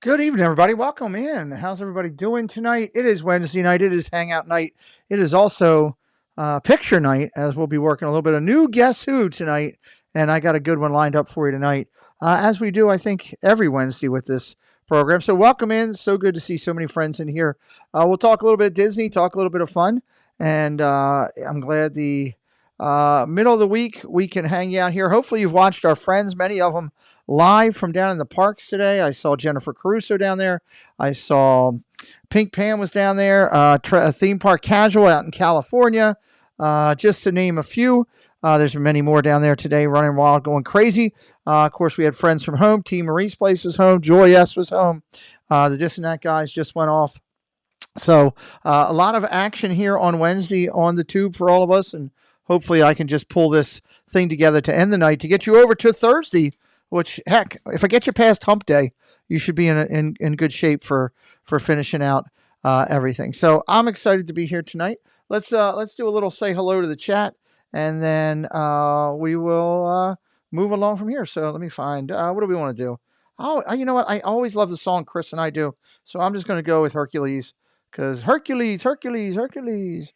Good evening, everybody. Welcome in. How's everybody doing tonight? It is Wednesday night. It is Hangout night. It is also picture night, as we'll be working a little bit of new Guess Who tonight. And I got a good one lined up for you tonight, as we do, I think, every Wednesday with this program. So, welcome in. So good to see so many friends in here. We'll talk a little bit Disney, talk a little bit of fun. And I'm glad the middle of the week we can hang out here. Hopefully, you've watched our friends, many of them live from down in the parks today. I saw Jennifer Caruso down there. I saw Pink Pam was down there. A theme park casual out in California, just to name a few. There's many more down there today, running wild, going crazy. Of course, we had friends from home. T. Marie's place was home. Joy S. was home. The Disneyland guys just went off. So a lot of action here on Wednesday on the tube for all of us, and hopefully I can just pull this thing together to end the night to get you over to Thursday. Which, heck, if I get you past Hump Day, you should be in good shape for finishing out everything. So I'm excited to be here tonight. Let's do a little say hello to the chat, and then we will move along from here. So let me find what do we want to do? Oh, you know what? I always love the song Chris and I do. So I'm just going to go with Hercules because Hercules, Hercules, Hercules.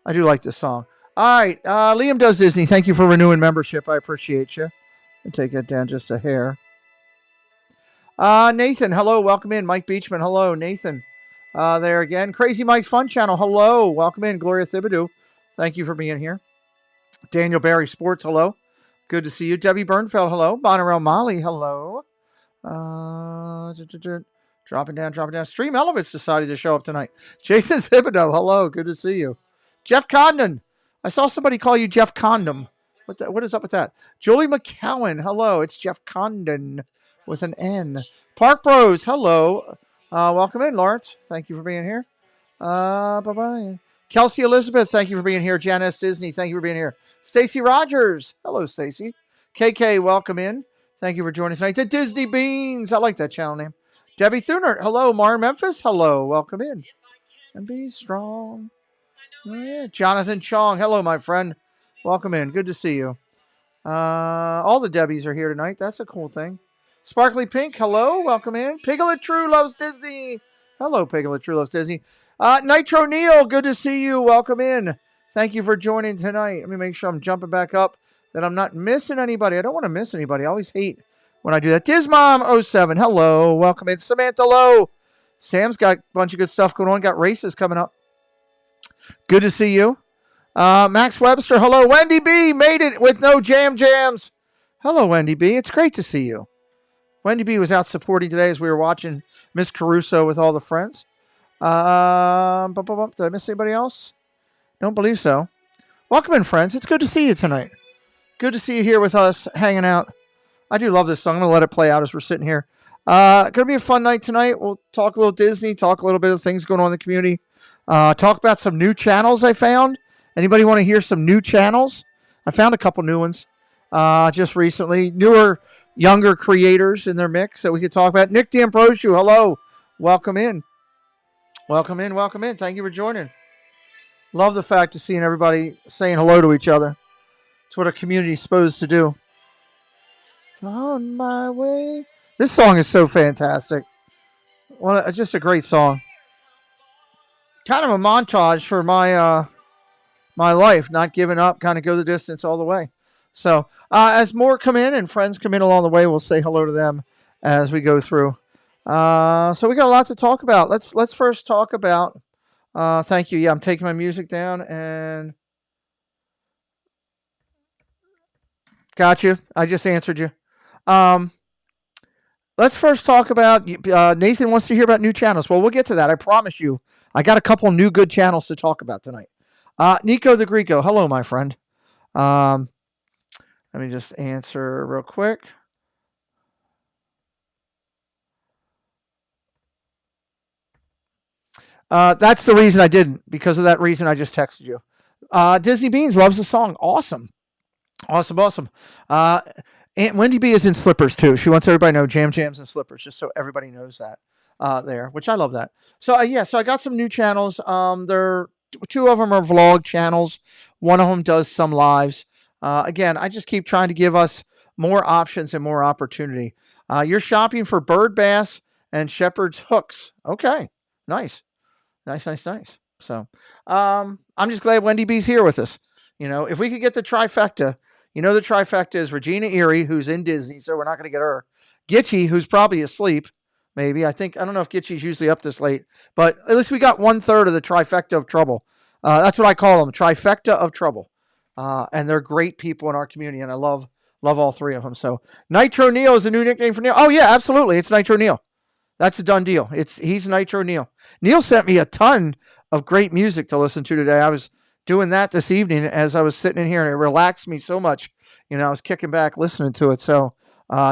I do like this song. All right, Liam Does Disney. Thank you for renewing membership. I appreciate you. And take it down just a hair. Nathan, hello, welcome in. Mike Beachman, hello, Nathan. There again. Crazy Mike's Fun Channel, hello, welcome in. Gloria Thibodeau, thank you for being here. Daniel Barry Sports, hello. Good to see you. Debbie Bernfeld, hello. Bonnarel Molly, hello. Dropping down. Stream Elevates decided to show up tonight. Jason Thibodeau, hello, good to see you. Jeff Condon, I saw somebody call you Jeff Condom. What is up with that? Julie McCowan, hello. It's Jeff Condon with an N. Park Bros, hello. Welcome in, Lawrence. Thank you for being here. Bye-bye. Kelsey Elizabeth, thank you for being here. Janice Disney, thank you for being here. Stacy Rogers, hello, Stacy. KK, welcome in. Thank you for joining tonight. The Disney Beans, I like that channel name. Debbie Thunert, hello. Mar Memphis, hello. Welcome in. And be strong. Yeah. Jonathan Chong, hello, my friend. Welcome in. Good to see you. All the Debbies are here tonight. That's a cool thing. Sparkly Pink, hello. Welcome in. Piglet True loves Disney. Hello, Piglet True loves Disney. Nitro Neil, good to see you. Welcome in. Thank you for joining tonight. Let me make sure I'm jumping back up, that I'm not missing anybody. I don't want to miss anybody. I always hate when I do that. Dismom07, hello. Welcome in. Samantha Lowe. Sam's got a bunch of good stuff going on. Got races coming up. Good to see you. Max Webster, hello. Wendy B made it with no jams. Hello, Wendy B. It's great to see you. Wendy B was out supporting today as we were watching Miss Caruso with all the friends. Did I miss anybody else? Don't believe so. Welcome in, friends. It's good to see you tonight. Good to see you here with us, hanging out. I do love this song. I'm going to let it play out as we're sitting here. Going to be a fun night tonight. We'll talk a little Disney, talk a little bit of things going on in the community. Talk about some new channels I found. Anybody want to hear some new channels? I found a couple new ones just recently. Newer, younger creators in their mix that we could talk about. Nick D'Ambrosio, hello. Welcome in. Welcome in. Thank you for joining. Love the fact of seeing everybody saying hello to each other. It's what a community is supposed to do. On my way. This song is so fantastic. Just a great song. Kind of a montage for my life, not giving up, kind of go the distance all the way. So as more come in and friends come in along the way, we'll say hello to them as we go through. So we got a lot to talk about. Let's first talk about. Thank you. Yeah, I'm taking my music down and got you. I just answered you. Let's first talk about. Nathan wants to hear about new channels. Well, we'll get to that. I promise you. I got a couple new good channels to talk about tonight. Nico the Greco. Hello, my friend. Let me just answer real quick. That's the reason I didn't. Because of that reason, I just texted you. Disney Beans loves the song. Awesome. Aunt Wendy B is in slippers, too. She wants everybody to know jams and slippers, just so everybody knows that there, which I love that. So, so I got some new channels. Two of them are vlog channels. One of them does some lives. Again, I just keep trying to give us more options and more opportunity. You're shopping for bird bass and Shepherd's Hooks. Okay, nice. Nice. So, I'm just glad Wendy B's here with us. If we could get the trifecta, the trifecta is Regina Erie, who's in Disney, so we're not going to get her. Gitchy, who's probably asleep, maybe. I don't know if Gitchy's usually up this late, but at least we got 1/3 of the trifecta of trouble. That's what I call them, trifecta of trouble. And they're great people in our community, and I love all three of them. So, Nitro Neil is a new nickname for Neil. Oh, yeah, absolutely. It's Nitro Neil. That's a done deal. He's Nitro Neil. Neil sent me a ton of great music to listen to today. I was doing that this evening as I was sitting in here, and it relaxed me so much. I was kicking back listening to it. So,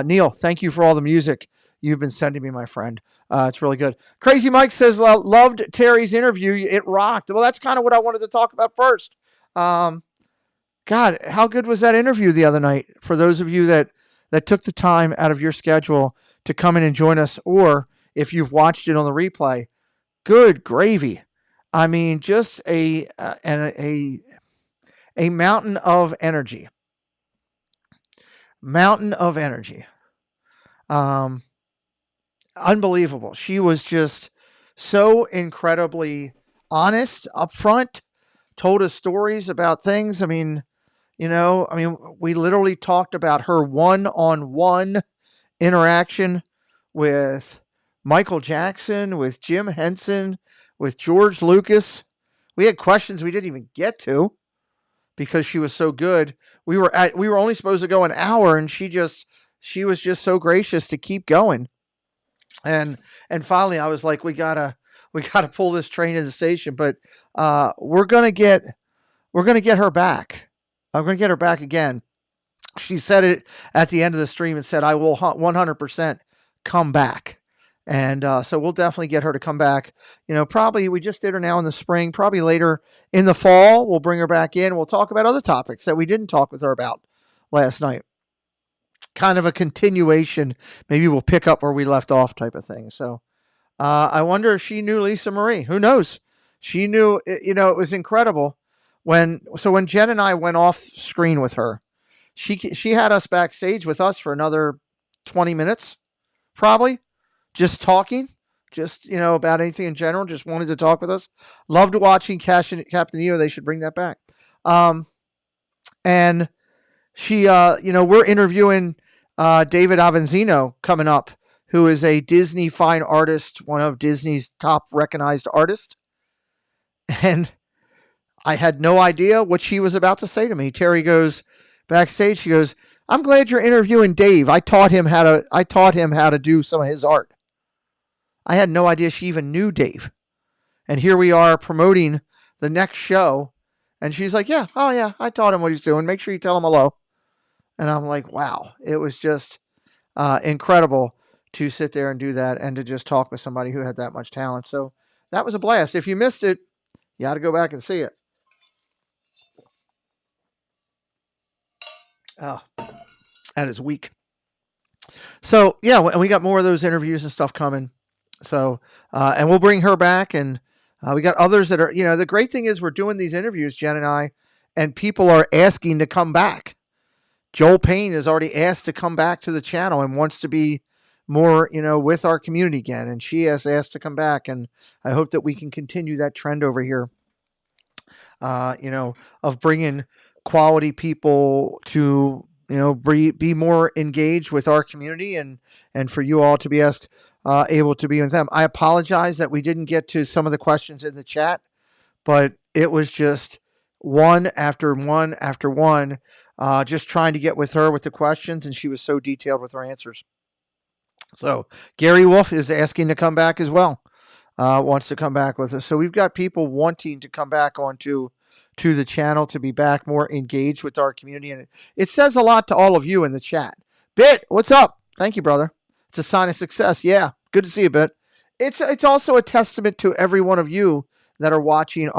Neil, thank you for all the music you've been sending me, my friend. It's really good. Crazy Mike says, loved Terry's interview. It rocked. Well, that's kind of what I wanted to talk about first. God, how good was that interview the other night? For those of you that took the time out of your schedule to come in and join us, or if you've watched it on the replay, good gravy. I mean, just a mountain of energy. Mountain of energy. Unbelievable. She was just so incredibly honest, upfront, told us stories about things. I mean, we literally talked about her one-on-one interaction with Michael Jackson, with Jim Henson, with George Lucas. We had questions we didn't even get to because she was so good. We were only supposed to go an hour, and she was just so gracious to keep going. And finally I was like, we gotta pull this train into the station, but we're gonna get her back. I'm gonna get her back again. She said it at the end of the stream and said, I will 100% come back. And so we'll definitely get her to come back. Probably we just did her now in the spring, probably later in the fall, we'll bring her back in. We'll talk about other topics that we didn't talk with her about last night. Kind of a continuation. Maybe we'll pick up where we left off type of thing. So I wonder if she knew Lisa Marie. Who knows? She knew, it was incredible. When Jen and I went off screen with her, she had us backstage with us for another 20 minutes, probably, just talking, just, about anything in general, just wanted to talk with us. Loved watching Captain EO. They should bring that back. And she, we're interviewing David Avanzino coming up, who is a Disney fine artist, one of Disney's top recognized artists. And I had no idea what she was about to say to me. Terry goes backstage. She goes, I'm glad you're interviewing Dave. I taught him how to do some of his art. I had no idea she even knew Dave. And here we are promoting the next show. And she's like, yeah, oh yeah, I taught him what he's doing. Make sure you tell him hello. And I'm like, wow, it was just incredible to sit there and do that and to just talk with somebody who had that much talent. So that was a blast. If you missed it, you got to go back and see it. Oh, that is weak. So, yeah, and we got more of those interviews and stuff coming. So, and we'll bring her back. And we got others that are, the great thing is we're doing these interviews, Jen and I, and people are asking to come back. Joel Payne has already asked to come back to the channel and wants to be more, with our community again. And she has asked to come back. And I hope that we can continue that trend over here, of bringing quality people to, be more engaged with our community and for you all to be able to be with them. I apologize that we didn't get to some of the questions in the chat, but it was just one after one after one, just trying to get with her with the questions, and she was so detailed with her answers. So Gary Wolf is asking to come back as well, wants to come back with us. So we've got people wanting to come back onto the channel to be back more engaged with our community. And it says a lot to all of you in the chat. Bit, what's up? Thank you, brother. It's a sign of success. Yeah, good to see you, Bit. It's also a testament to every one of you that are watching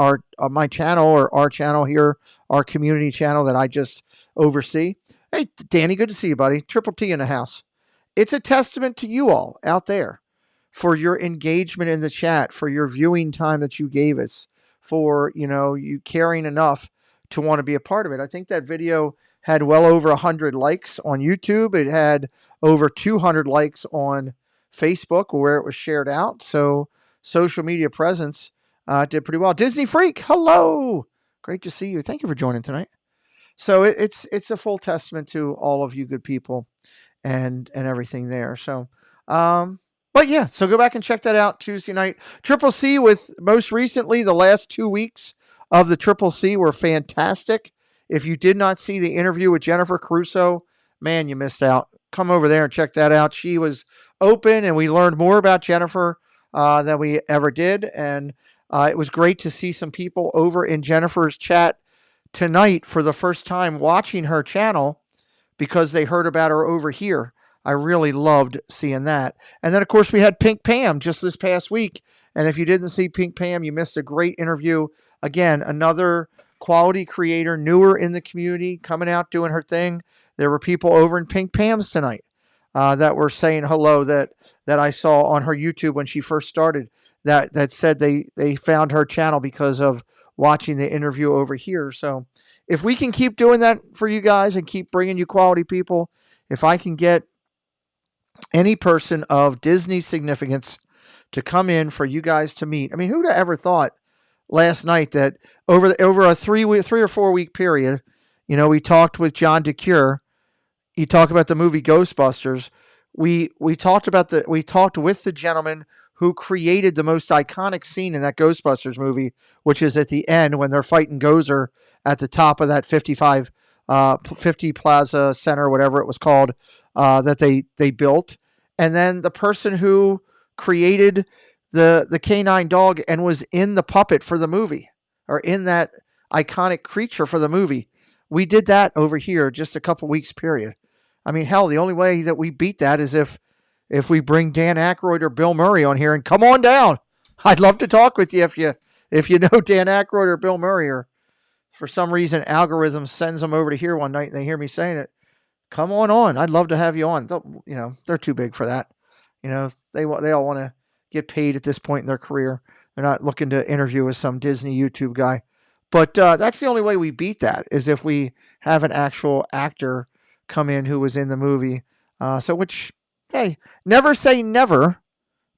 my channel or our channel here, our community channel that I just oversee. Hey, Danny, good to see you, buddy. Triple T in the house. It's a testament to you all out there for your engagement in the chat, for your viewing time that you gave us, for, you caring enough to want to be a part of it. I think that video had well over 100 likes on YouTube. It had over 200 likes on Facebook where it was shared out. So social media presence did pretty well. Disney Freak, hello. Great to see you. Thank you for joining tonight. So it's a full testament to all of you good people and everything there. So, but yeah, so go back and check that out Tuesday night. Triple C with most recently the last 2 weeks of the Triple C were fantastic. If you did not see the interview with Jennifer Caruso, man, you missed out. Come over there and check that out. She was open, and we learned more about Jennifer than we ever did. And it was great to see some people over in Jennifer's chat tonight for the first time watching her channel because they heard about her over here. I really loved seeing that. And then, of course, we had Pink Pam just this past week. And if you didn't see Pink Pam, you missed a great interview. Again, another quality creator, newer in the community, coming out, doing her thing. There were people over in Pink Pam's tonight that were saying hello that I saw on her YouTube when she first started that said they found her channel because of watching the interview over here. So if we can keep doing that for you guys and keep bringing you quality people, if I can get any person of Disney significance to come in for you guys to meet. I mean, who'd have ever thought last night that over a 3 or 4 week period, we talked with John DeCure. He talked about the movie Ghostbusters. We talked with the gentleman who created the most iconic scene in that Ghostbusters movie, which is at the end when they're fighting Gozer at the top of that 50 Plaza Center, whatever it was called, that they built. And then the person who created the canine dog and was in the puppet for the movie, or in that iconic creature for the movie. We did that over here just a couple weeks period. I mean, hell, the only way that we beat that is if we bring Dan Aykroyd or Bill Murray on here and come on down. I'd love to talk with you if you know Dan Aykroyd or Bill Murray, or for some reason algorithm sends them over to here one night and they hear me saying it. Come on. I'd love to have you on. They're too big for that. They all want to get paid at this point in their career. They're not looking to interview with some Disney YouTube guy. But that's the only way we beat that, is if we have an actual actor come in who was in the movie. Hey, never say never.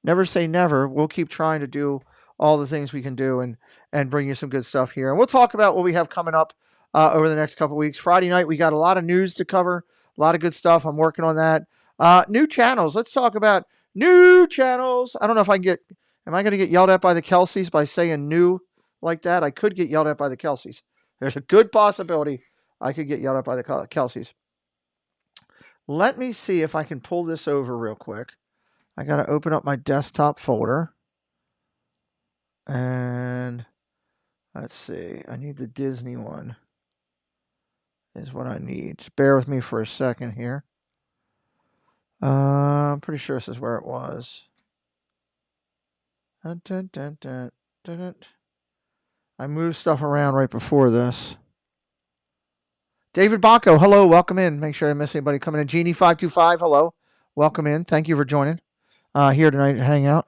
Never say never. We'll keep trying to do all the things we can do and bring you some good stuff here. And we'll talk about what we have coming up over the next couple of weeks. Friday night, we got a lot of news to cover, a lot of good stuff. I'm working on that. New channels. Let's talk about new channels. I don't know if am I going to get yelled at by the Kelseys by saying new like that? I could get yelled at by the Kelseys. There's a good possibility I could get yelled at by the Kelseys. Let me see if I can pull this over real quick. I got to open up my desktop folder. And let's see. I need the Disney one. Is what I need. Bear with me for a second here. I'm pretty sure this is where it was. I moved stuff around right before this. David Bacco, hello, welcome in. Make sure I didn't miss anybody coming in. Genie525, hello, welcome in. Thank you for joining here tonight to hang out.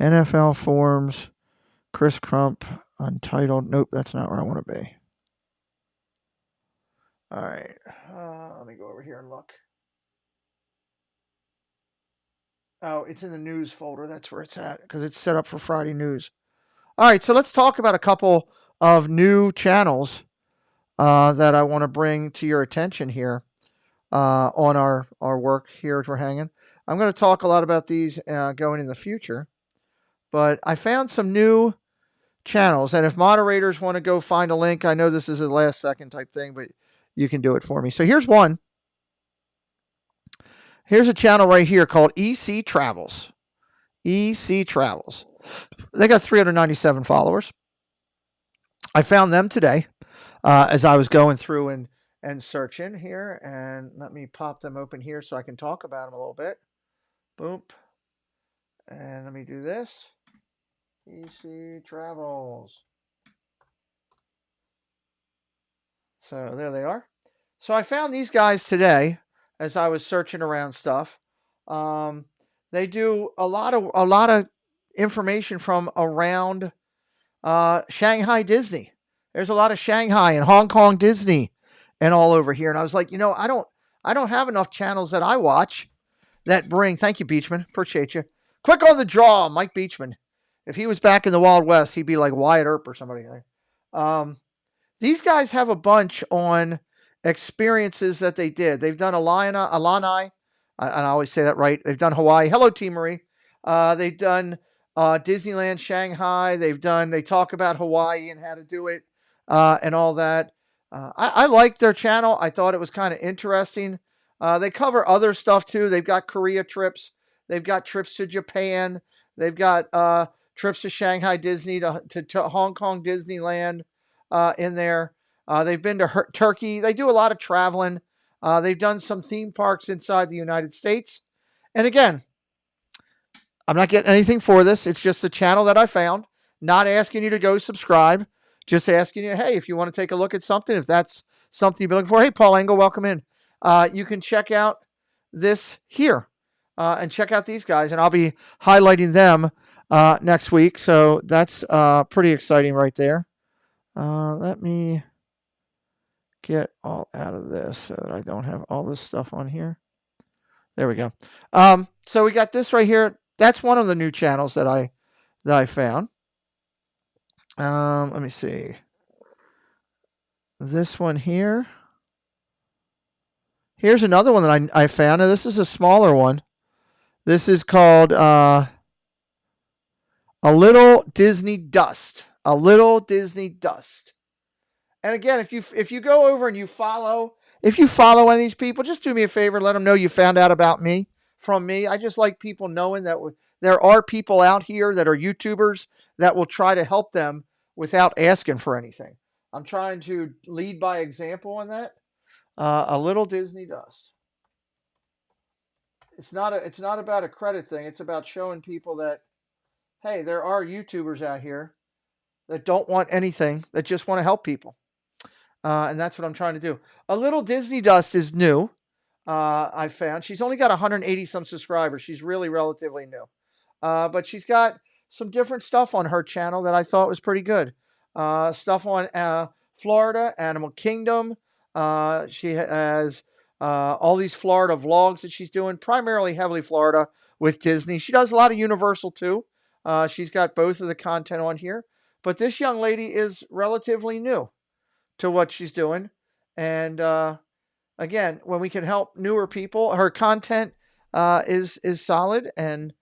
NFL Forms, Chris Crump, Untitled. Nope, that's not where I want to be. All right, let me go over here and look. Oh, it's in the news folder. That's where it's at because it's set up for Friday news. All right, so let's talk about a couple of new channels that I want to bring to your attention here on our work here as we're hanging. I'm going to talk a lot about these going in the future, but I found some new channels, and if moderators want to go find a link, I know this is a last second type thing, but you can do it for me. So here's one. Here's a channel right here called EC Travels. EC Travels. They got 397 followers. I found them today as I was going through and searching here. And let me pop them open here so I can talk about them a little bit. Boom. And let me do this. EC Travels. So there they are. So I found these guys today as I was searching around stuff. They do a lot of information from around Shanghai Disney. There's a lot of Shanghai and Hong Kong Disney and all over here. And I was like, I don't have enough channels that I watch that bring. Thank you, Beachman. Appreciate you. Quick on the draw, Mike Beachman. If he was back in the Wild West, he'd be like Wyatt Earp or somebody. These guys have a bunch on experiences that they did. They've done Alani. I always say that right. They've done Hawaii. Hello, T. Marie. They've done Disneyland, Shanghai. They talk about Hawaii and how to do it and all that. I liked their channel. I thought it was kind of interesting. They cover other stuff too. They've got Korea trips. They've got trips to Japan. They've got trips to Shanghai Disney, to Hong Kong Disneyland in there. They've been to Turkey. They do a lot of traveling. They've done some theme parks inside the United States. And again, I'm not getting anything for this. It's just a channel that I found. Not asking you to go subscribe. Just asking you, hey, if you want to take a look at something, if that's something you've been looking for. Hey, Paul Engel, welcome in. You can check out this here and check out these guys. And I'll be highlighting them next week. So that's pretty exciting right there. Let me get all out of this so that I don't have all this stuff on here. There we go. So we got this right here. That's one of the new channels that I found. Let me see. This one here. Here's another one that I found. And this is a smaller one. This is called A Little Disney Dust. A Little Disney Dust. And again, if you go over and you follow one of these people, just do me a favor, let them know you found out about me from me. I just like people knowing that there are people out here that are YouTubers that will try to help them without asking for anything. I'm trying to lead by example on that. A Little Disney Dust. It's not about a credit thing. It's about showing people that, hey, there are YouTubers out here that don't want anything, that just want to help people. And that's what I'm trying to do. A Little Disney Dust is new. I found she's only got 180 some subscribers. She's really relatively new. But she's got some different stuff on her channel that I thought was pretty good. Stuff on Florida, Animal Kingdom. She has all these Florida vlogs that she's doing, primarily heavily Florida with Disney. She does a lot of Universal too. She's got both of the content on here. But this young lady is relatively new to what she's doing. And again, when we can help newer people, her content is solid and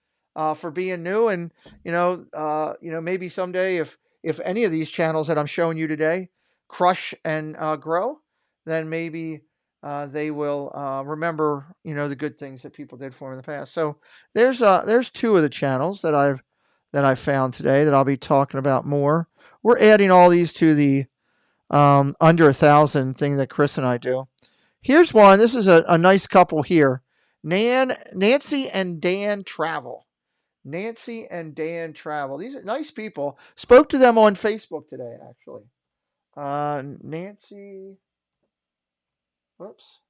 for being new. And maybe someday if any of these channels that I'm showing you today crush and grow, then maybe they will remember the good things that people did for them in the past. So there's two of the channels that I found today that I'll be talking about more. We're adding all these to the under 1,000 thing that Chris and I do. Here's one. This is a nice couple here. Nancy and Dan Travel. Nancy and Dan Travel. These are nice people. Spoke to them on Facebook today, actually. Nancy. Whoops.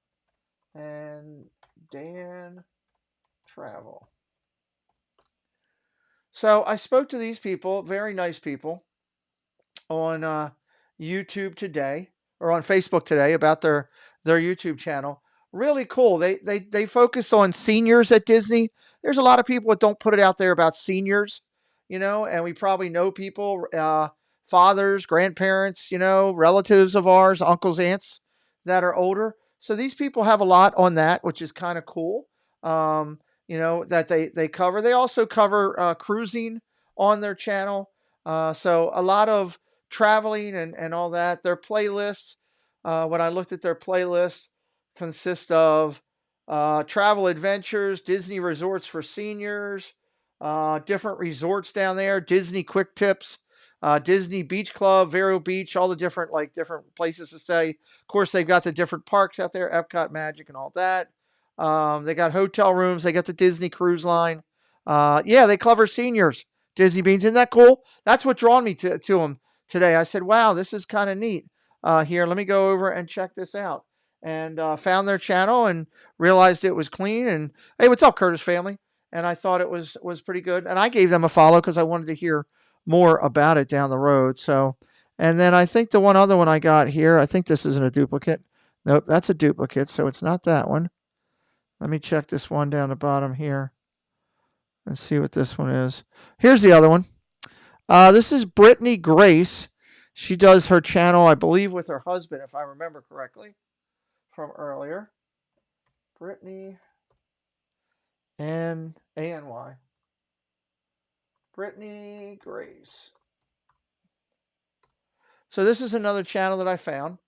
And Dan Travel. So I spoke to these people, very nice people, on YouTube today, or on Facebook today, about their YouTube channel. Really cool. They focus on seniors at Disney. There's a lot of people that don't put it out there about seniors, and we probably know people, fathers, grandparents, relatives of ours, uncles, aunts that are older. So these people have a lot on that, which is kind of cool. That they cover. They also cover cruising on their channel. So a lot of traveling and all that. Their playlists, when I looked at their playlist, consist of travel adventures, Disney resorts for seniors, different resorts down there, Disney quick tips, Disney Beach Club, Vero Beach, all the different places to stay. Of course, they've got the different parks out there, Epcot, Magic, and all that. They got hotel rooms. They got the Disney Cruise Line. They cover seniors. Disney Beans, isn't that cool? That's what drawn me to them today. I said, wow, this is kind of neat. Here, let me go over and check this out. And found their channel and realized it was clean. And hey, what's up, Curtis family? And I thought it was pretty good. And I gave them a follow because I wanted to hear more about it down the road. So, and then I think the one other one I got here, I think this isn't a duplicate. Nope, that's a duplicate. So it's not that one. Let me check this one down the bottom here and see what this one is. Here's the other one. This is Brittany Grace. She does her channel, I believe, with her husband, if I remember correctly, from earlier. Brittany and A-N-Y. Brittany Grace. So this is another channel that I found.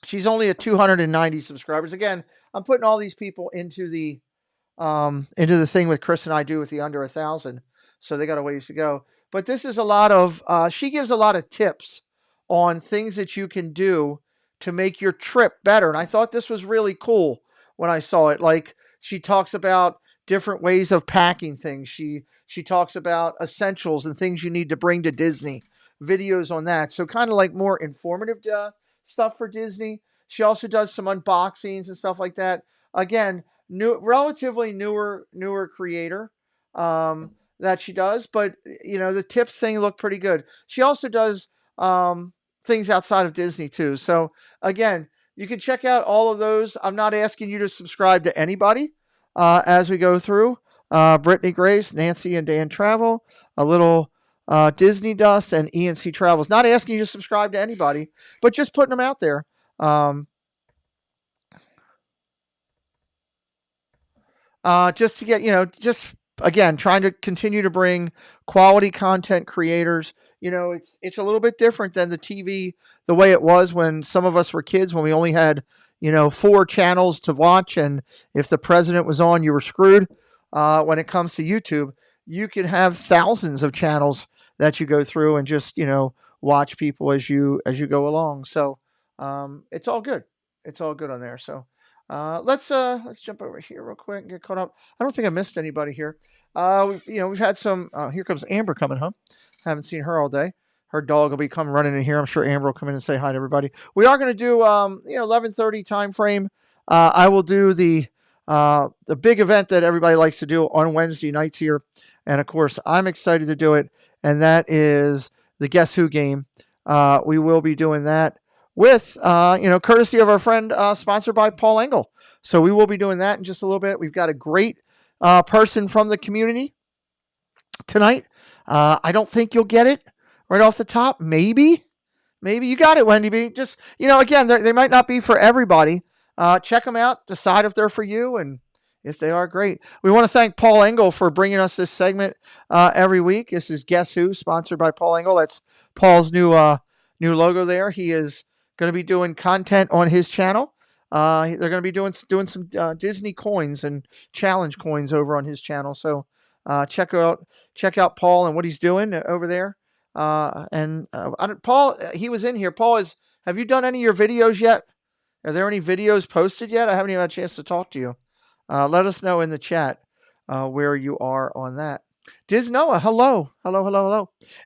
She's only at 290 subscribers. Again, I'm putting all these people into the thing with Chris and I do with the under 1,000. So they got a ways to go. But this is a lot of, she gives a lot of tips on things that you can do to make your trip better. And I thought this was really cool when I saw it. Like, she talks about different ways of packing things. She talks about essentials and things you need to bring to Disney, videos on that. So kind of like more informative stuff for Disney. She also does some unboxings and stuff like that. Again, relatively newer creator that she does, but the tips thing looked pretty good. She also does things outside of Disney too. So again, you can check out all of those. I'm not asking you to subscribe to anybody as we go through. Brittany Grace, Nancy and Dan Travel, a little Disney Dust, and ENC Travels. Not asking you to subscribe to anybody, but just putting them out there. Just to get, just again, trying to continue to bring quality content creators. It's a little bit different than the TV, the way it was when some of us were kids, when we only had, 4 channels to watch. And if the president was on, you were screwed. When it comes to YouTube, you can have thousands of channels that you go through and just, watch people as you go along. So it's all good. It's all good on there. So let's jump over here real quick and get caught up. I don't think I missed anybody here. We've had some. Here comes Amber coming home. Haven't seen her all day. Her dog will be coming running in here. I'm sure Amber will come in and say hi to everybody. We are going to do 11:30 time frame. I will do the big event that everybody likes to do on Wednesday nights here, and of course I'm excited to do it. And that is the Guess Who game. We will be doing that with, courtesy of our friend, sponsored by Paul Engel. So we will be doing that in just a little bit. We've got a great person from the community tonight. I don't think you'll get it right off the top. Maybe you got it, Wendy B. Just, again, they might not be for everybody. Check them out, decide if they're for you, and if they are, great. We want to thank Paul Engel for bringing us this segment every week. This is Guess Who, sponsored by Paul Engel. That's Paul's new logo there. He is going to be doing content on his channel. They're going to be doing some Disney coins and challenge coins over on his channel. So check out Paul and what he's doing over there. Paul, he was in here. Paul, have you done any of your videos yet? Are there any videos posted yet? I haven't even had a chance to talk to you. Let us know in the chat where you are on that. Disnoa, hello.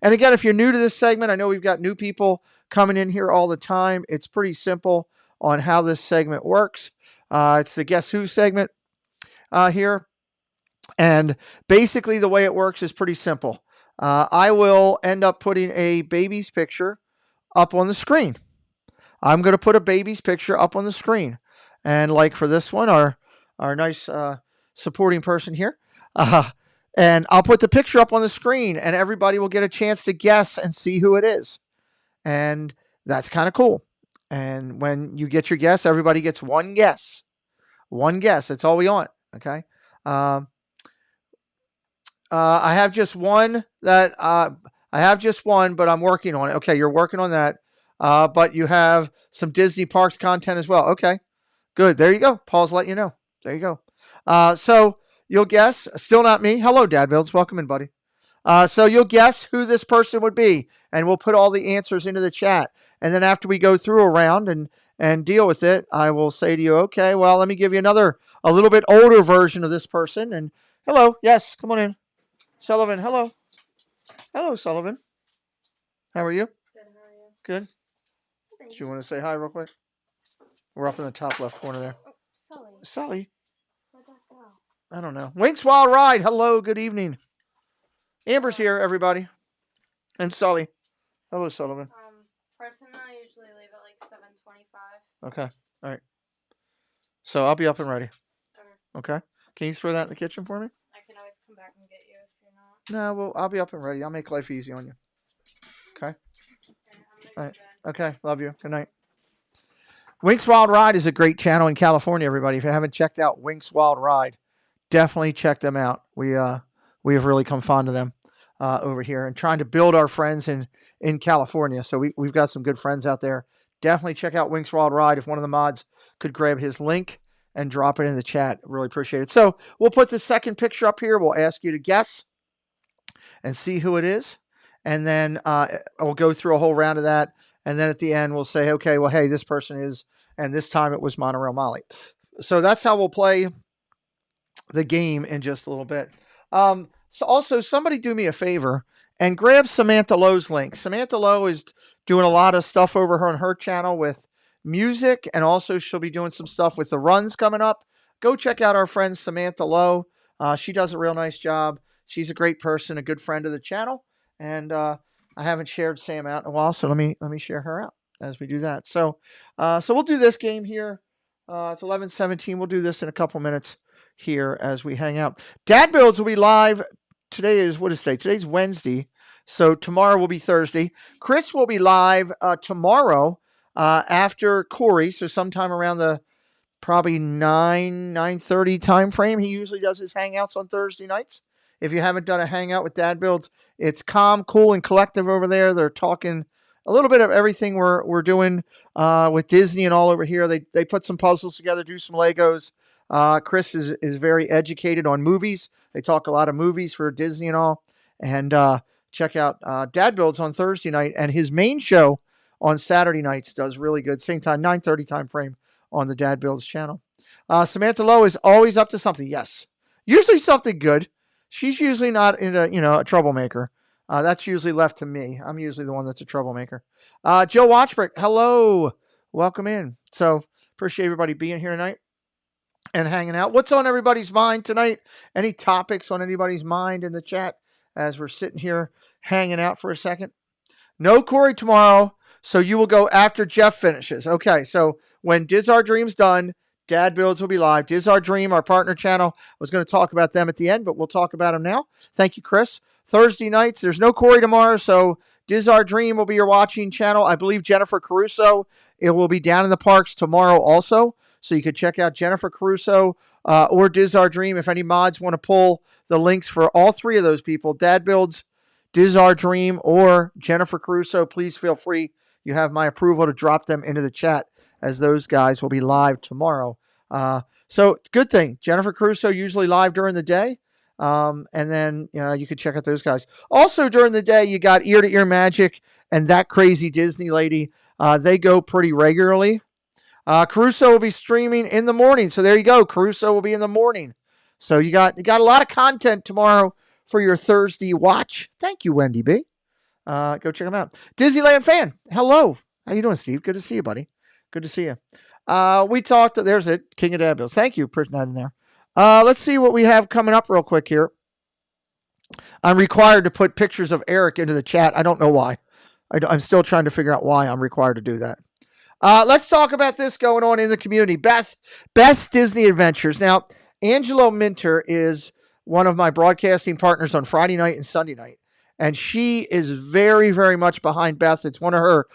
And again, if you're new to this segment, I know we've got new people coming in here all the time. It's pretty simple on how this segment works. It's the Guess Who segment here. And basically the way it works is pretty simple. I will end up putting a baby's picture up on the screen. I'm going to put a baby's picture up on the screen. And like for this one, our nice supporting person here. And I'll put the picture up on the screen and everybody will get a chance to guess and see who it is. And that's kind of cool. And when you get your guess, everybody gets one guess. One guess. That's all we want. Okay. I have just one but I'm working on it. Okay. You're working on that. But you have some Disney Parks content as well. Okay. Good. There you go. Paul's letting you know. There you go. So you'll guess. Still not me. Hello, Dad Builds. Welcome in, buddy. So you'll guess who this person would be, and we'll put all the answers into the chat. And then after we go through a round and deal with it, I will say to you, okay, well, let me give you a little bit older version of this person. And hello. Yes, come on in. Sullivan, hello. Hello, Sullivan. How are you? Good, how are you? Good. Do you want to say hi real quick? We're up in the top left corner there. Oh, Sully. Sully. Where'd that go? I don't know. Winks Wild Ride. Hello. Good evening. Amber's here, everybody. And Sully. Hello, Sullivan. Preston and I usually leave at like 7:25. Okay. All right. So I'll be up and ready. Okay. Okay. Can you throw that in the kitchen for me? I can always come back and get you if you're not. No, well, I'll be up and ready. I'll make life easy on you. Okay. Okay, I'm All gonna right. go to bed. Okay. Love you. Good night. Winks Wild Ride is a great channel in California, everybody. If you haven't checked out Winks Wild Ride, definitely check them out. We have really come fond of them over here and trying to build our friends in California. So we've got some good friends out there. Definitely check out Winks Wild Ride. If one of the mods could grab his link and drop it in the chat, really appreciate it. So we'll put the second picture up here. We'll ask you to guess and see who it is. And then we'll go through a whole round of that. And then at the end, we'll say, okay, well, hey, this person is, and this time it was Monorail Molly. So that's how we'll play the game in just a little bit. So also, somebody do me a favor and grab Samantha Lowe's link. Samantha Lowe is doing a lot of stuff over her on her channel with music, and also she'll be doing some stuff with the runs coming up. Go check out our friend Samantha Lowe. She does a real nice job. She's a great person, a good friend of the channel, and I haven't shared Sam out in a while, so let me share her out as we do that. So we'll do this game here. It's 11:17. We'll do this in a couple minutes here as we hang out. Dad Builds will be live. Today is, what is today? Today's Wednesday. So tomorrow will be Thursday. Chris will be live tomorrow after Corey. So sometime around the probably 9:30 time frame. He usually does his hangouts on Thursday nights. If you haven't done a hangout with Dad Builds, it's calm, cool, and collective over there. They're talking a little bit of everything we're doing with Disney and all over here. They put some puzzles together, do some Legos. Chris is very educated on movies. They talk a lot of movies for Disney and all. And check out Dad Builds on Thursday night, and his main show on Saturday nights does really good. Same time, 9:30 time frame on the Dad Builds channel. Samantha Lowe is always up to something. Yes, usually something good. She's usually not a troublemaker. That's usually left to me. I'm usually the one that's a troublemaker. Joe Watchbrick, hello. Welcome in. So appreciate everybody being here tonight and hanging out. What's on everybody's mind tonight? Any topics on anybody's mind in the chat as we're sitting here hanging out for a second? No Corey tomorrow, so you will go after Jeff finishes. Okay, so when Diz Our Dream's done, Dad Builds will be live. Diz Our Dream, our partner channel. I was going to talk about them at the end, but we'll talk about them now. Thank you, Chris. Thursday nights, there's no Corey tomorrow, so Diz Our Dream will be your watching channel. I believe Jennifer Caruso, it will be down in the parks tomorrow also, so you could check out Jennifer Caruso or Diz Our Dream. If any mods want to pull the links for all three of those people, Dad Builds, Diz Our Dream, or Jennifer Caruso, please feel free. You have my approval to drop them into the chat, as those guys will be live tomorrow. So good thing. Jennifer Caruso usually live during the day. And then you can check out those guys. Also during the day, you got Ear to Ear Magic and That Crazy Disney Lady. They go pretty regularly. Caruso will be streaming in the morning. So there you go. Caruso will be in the morning. So you got a lot of content tomorrow for your Thursday watch. Thank you, Wendy B. Go check them out. Disneyland fan. Hello. How you doing, Steve? Good to see you, buddy. Good to see you. We talked. There's it. King of Dad Bills. Thank you, person in there. Let's see what we have coming up real quick here. I'm required to put pictures of Eric into the chat. I don't know why. I'm still trying to figure out why I'm required to do that. Let's talk about this going on in the community. Best Disney Adventures. Now, Angelo Minter is one of my broadcasting partners on Friday night and Sunday night. And she is very, very much behind Beth. It's one of her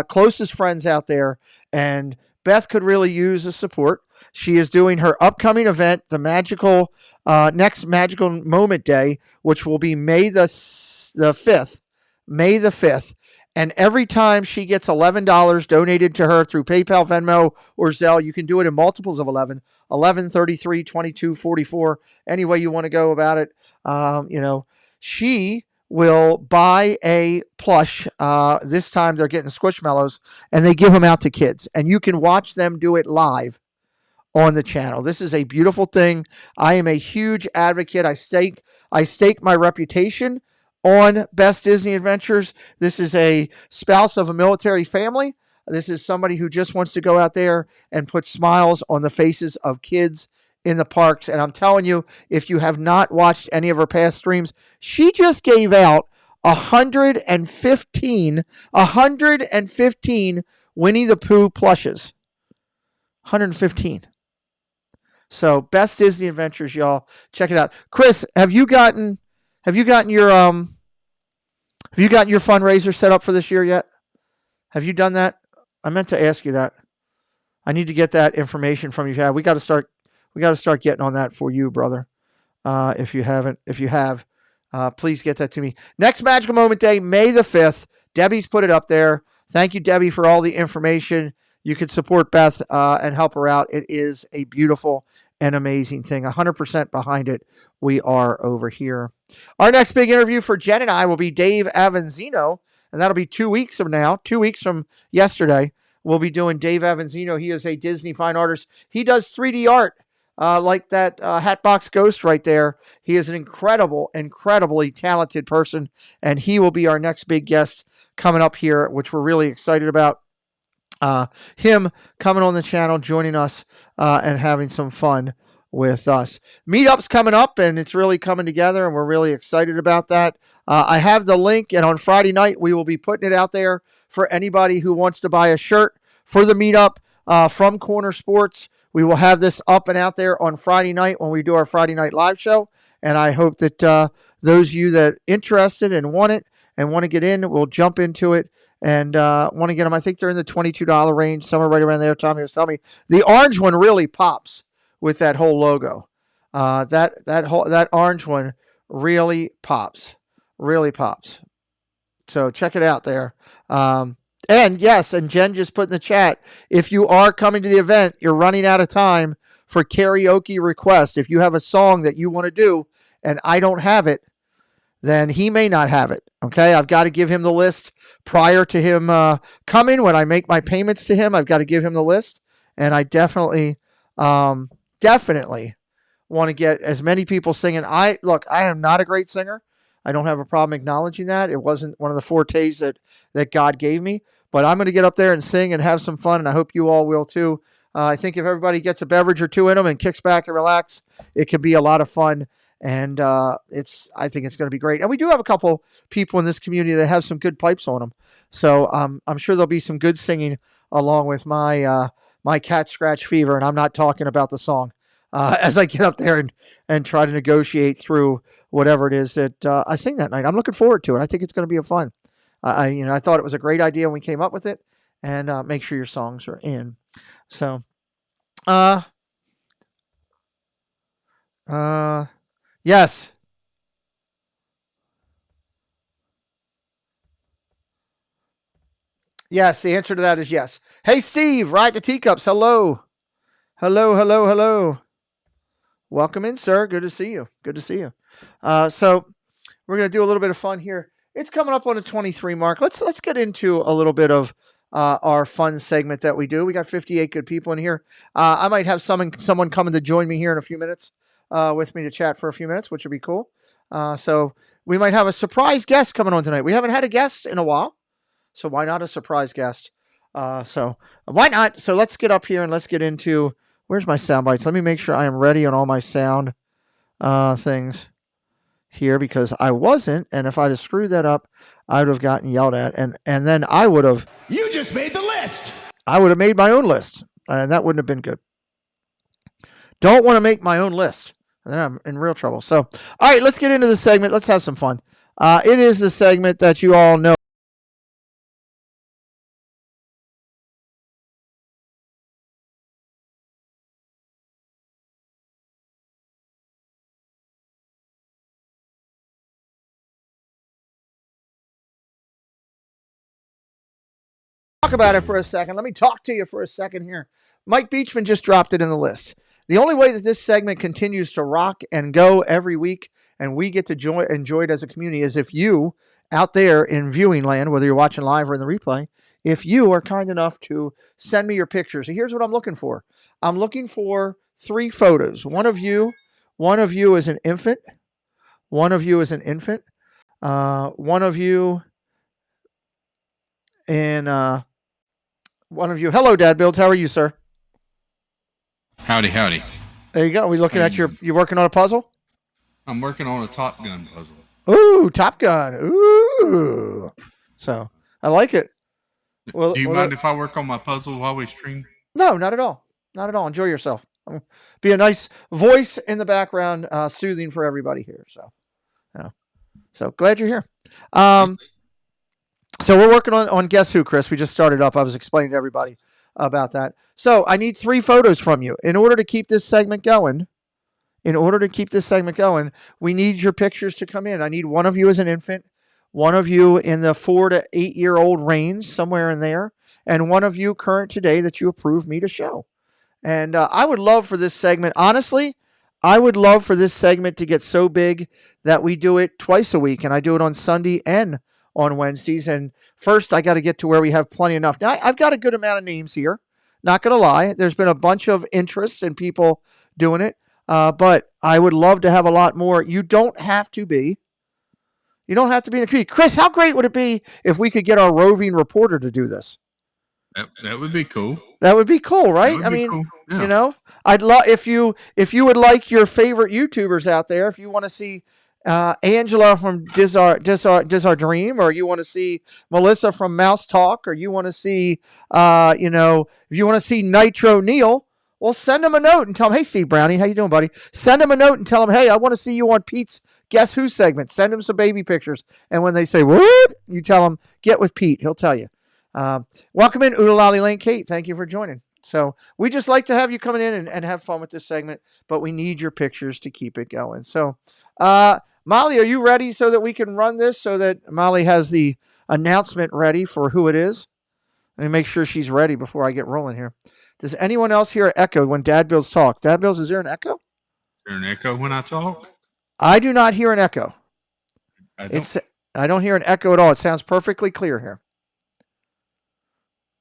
closest friends out there. And Beth could really use the support. She is doing her upcoming event, the next Magical Moment Day, which will be May the 5th. May the 5th. And every time she gets $11 donated to her through PayPal, Venmo, or Zelle, you can do it in multiples of 11, 33, 22, 44, any way you want to go about it. She will buy a plush. This time they're getting Squishmallows, and they give them out to kids. And you can watch them do it live on the channel. This is a beautiful thing. I am a huge advocate. I stake my reputation on Best Disney Adventures. This is a spouse of a military family. This is somebody who just wants to go out there and put smiles on the faces of kids in the parks. And I'm telling you, if you have not watched any of her past streams, she just gave out 115 Winnie the Pooh plushes. 115. So best Disney adventures, y'all. Check it out. Chris, have you gotten your fundraiser set up for this year yet? Have you done that? I meant to ask you that. I need to get that information from you. We got to start getting on that for you, brother. If you have, please get that to me. Next Magical Moment Day, May the 5th. Debbie's put it up there. Thank you, Debbie, for all the information. You can support Beth and help her out. It is a beautiful and amazing thing. 100% behind it. We are over here. Our next big interview for Jen and I will be Dave Avanzino, and that'll be 2 weeks from now, 2 weeks from yesterday. We'll be doing Dave Avanzino. He is a Disney fine artist. He does 3D art like that Hatbox Ghost right there. He is an incredibly talented person, and he will be our next big guest coming up here, which we're really excited about. Him coming on the channel, joining us, and having some fun with us. Meetup's coming up, and it's really coming together, and we're really excited about that. I have the link, and on Friday night, we will be putting it out there for anybody who wants to buy a shirt for the meetup from Corner Sports. We will have this up and out there on Friday night when we do our Friday night live show, and I hope that those of you that are interested and want it and want to get in will jump into it. And want to get them. I think they're in the $22 range, somewhere right around there. Tommy was telling me the orange one really pops with that whole logo. That orange one really pops. So check it out there. And yes, and Jen just put in the chat, if you are coming to the event, you're running out of time for karaoke request. If you have a song that you want to do and I don't have it, then he may not have it. Okay, I've got to give him the list prior to him coming. When I make my payments to him, I've got to give him the list, and I definitely want to get as many people singing. I am not a great singer. I don't have a problem acknowledging that. It wasn't one of the fortes that God gave me, but I'm going to get up there and sing and have some fun, and I hope you all will too. I think if everybody gets a beverage or two in them and kicks back and relax, it can be a lot of fun. And I think it's going to be great. And we do have a couple people in this community that have some good pipes on them. So I'm sure there'll be some good singing along with my cat scratch fever. And I'm not talking about the song as I get up there and try to negotiate through whatever it is that I sing that night. I'm looking forward to it. I think it's going to be a fun. I thought it was a great idea when we came up with it. And make sure your songs are in. So, yes. Yes, the answer to that is yes. Hey, Steve, Ride the Teacups. Hello. Welcome in, sir. Good to see you. So we're going to do a little bit of fun here. It's coming up on the 23 mark. Let's get into a little bit of our fun segment that we do. We got 58 good people in here. I might have someone coming to join me here in a few minutes. With me to chat for a few minutes, which would be cool. So we might have a surprise guest coming on tonight. We haven't had a guest in a while, so why not a surprise guest? So why not? So let's get up here and let's get into, where's my sound bites? Let me make sure I am ready on all my sound things here, because I wasn't, and if I'd have screwed that up, I would have gotten yelled at, and then I would have... You just made the list! I would have made my own list, and that wouldn't have been good. Don't want to make my own list. And then I'm in real trouble. So, all right, let's get into the segment. Let's have some fun. It is the segment that you all know. Talk about it for a second. Let me talk to you for a second here. Mike Beachman just dropped it in the list. The only way that this segment continues to rock and go every week, and we get to enjoy it as a community, is if you out there in viewing land, whether you're watching live or in the replay, if you are kind enough to send me your pictures. So here's what I'm looking for. I'm looking for 3 photos. One of you is an infant. One of you, hello, Dad Builds. How are you, sir? Howdy. There you go. We looking at you working on a puzzle? I'm working on a Top Gun puzzle. Ooh, Top Gun. Ooh. So, I like it. Do you mind if I work on my puzzle while we stream? No, not at all. Not at all. Enjoy yourself. Be a nice voice in the background, soothing for everybody here. So, yeah. So glad you're here. So we're working on Guess Who, Chris. We just started up. I was explaining to everybody about that. So I need 3 photos from you in order to keep this segment going. We need your pictures to come in. I need one of you as an infant, one of you in the 4 to 8 year old range, somewhere in there, and one of you current today that you approved me to show. And I would love for this segment, honestly, I would love for this segment to get so big that we do it twice a week, and I do it on Sunday and on Wednesdays. And first, I got to get to where we have plenty enough. Now, I've got a good amount of names here. Not going to lie. There's been a bunch of interest in people doing it, but I would love to have a lot more. You don't have to be in the community. Chris, how great would it be if we could get our roving reporter to do this? That would be cool. That would be cool, right? I mean, cool. Yeah. You know, I'd love if you would like your favorite YouTubers out there. If you want to see Angela from Diz Our Dream, or you want to see Melissa from Mouse Talk, or you want to see if you want to see Nitro Neil, well, send them a note and tell them, hey, Steve Browning, how you doing, buddy? Send them a note and tell them, hey, I want to see you on Pete's Guess Who segment. Send them some baby pictures, and when they say what, you tell them, get with Pete. He'll tell you. Welcome in, Oodalali Lane. Kate, thank you for joining. So we just like to have you coming in and have fun with this segment, but we need your pictures to keep it going. So, Molly, are you ready so that we can run this, so that Molly has the announcement ready for who it is? Let me make sure she's ready before I get rolling here. Does anyone else hear an echo when Dad Bills talks? Dad Bills, is there an echo? Is there an echo when I talk? I do not hear an echo. I don't hear an echo at all. It sounds perfectly clear here.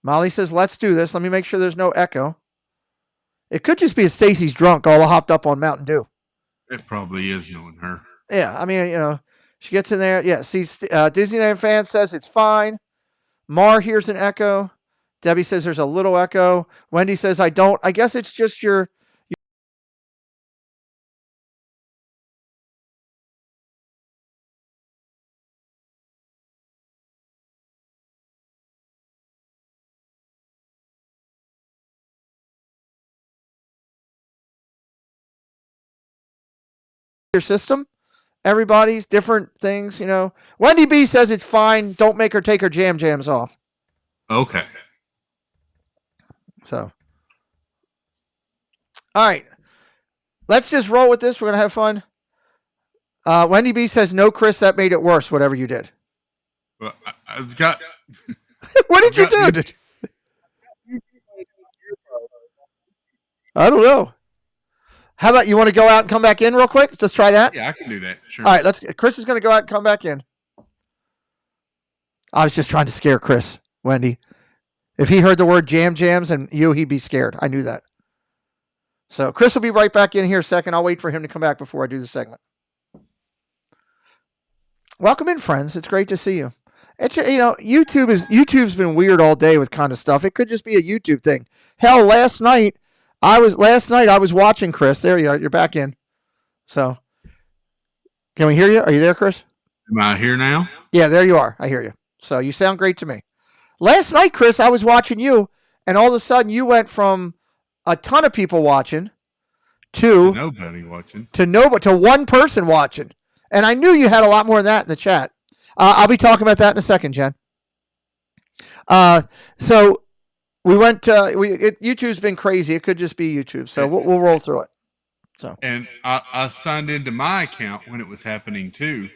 Molly says, let's do this. Let me make sure there's no echo. It could just be Stacy's drunk, all hopped up on Mountain Dew. It probably is knowing her. Yeah, I mean, she gets in there. Yeah, see, Disneyland fan says it's fine. Mar hears an echo. Debbie says there's a little echo. Wendy says I don't. I guess it's just your system. Everybody's different things, Wendy B says it's fine. Don't make her take her jams off. Okay. So, all right. Let's just roll with this. We're going to have fun. Wendy B says, no, Chris, that made it worse, whatever you did. Well, I've got... What did you do? I don't know. How about you want to go out and come back in real quick? Let's try that. Yeah, I can do that. Sure. All right, Chris is going to go out and come back in. I was just trying to scare Chris, Wendy. If he heard the word jams and he'd be scared. I knew that. So Chris will be right back in here a second. I'll wait for him to come back before I do the segment. Welcome in, friends. It's great to see you. It's, YouTube's been weird all day with kind of stuff. It could just be a YouTube thing. Hell, last night I was watching Chris. There you are. You're back in. So, can we hear you? Are you there, Chris? Am I here now? Yeah, there you are. I hear you. So you sound great to me. Last night, Chris, I was watching you, and all of a sudden you went from a ton of people watching to nobody watching to one person watching, and I knew you had a lot more of that in the chat. I'll be talking about that in a second, Jen. So we went. YouTube's been crazy. It could just be YouTube. So we'll roll through it. So and I signed into my account when it was happening too,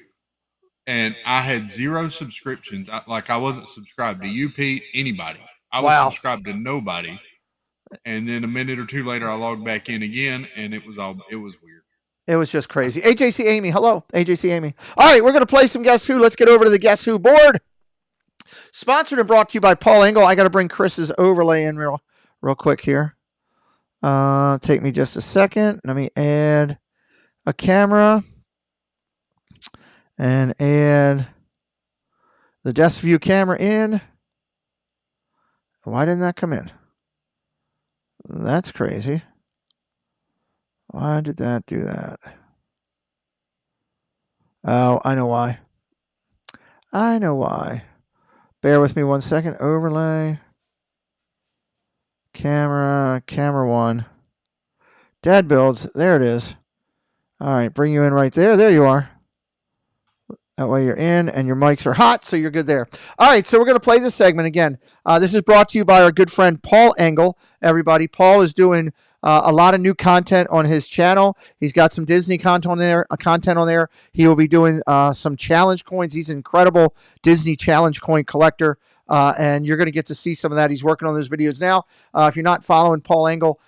and I had 0 subscriptions. I wasn't subscribed to you, Pete, anybody. I was subscribed to nobody. And then a minute or two later, I logged back in again, and it was weird. It was just crazy. AJC Amy, hello, AJC Amy. All right, we're going to play some Guess Who. Let's get over to the Guess Who board. Sponsored and brought to you by Paul Engel. I got to bring Chris's overlay in real quick here. Take me just a second. Let me add a camera and add the desk view camera in. Why didn't that come in? That's crazy. Why did that do that? Oh, I know why. Bear with me 1 second. Overlay. Camera 1. Dad builds. There it is. All right, bring you in right there. There you are. That way you're in, and your mics are hot, so you're good there. All right, so we're going to play this segment again. This is brought to you by our good friend Paul Engel. Everybody, Paul is doing a lot of new content on his channel. He's got some Disney content on there. He will be doing some challenge coins. He's an incredible Disney challenge coin collector, and you're going to get to see some of that. He's working on those videos now. If you're not following Paul Engel,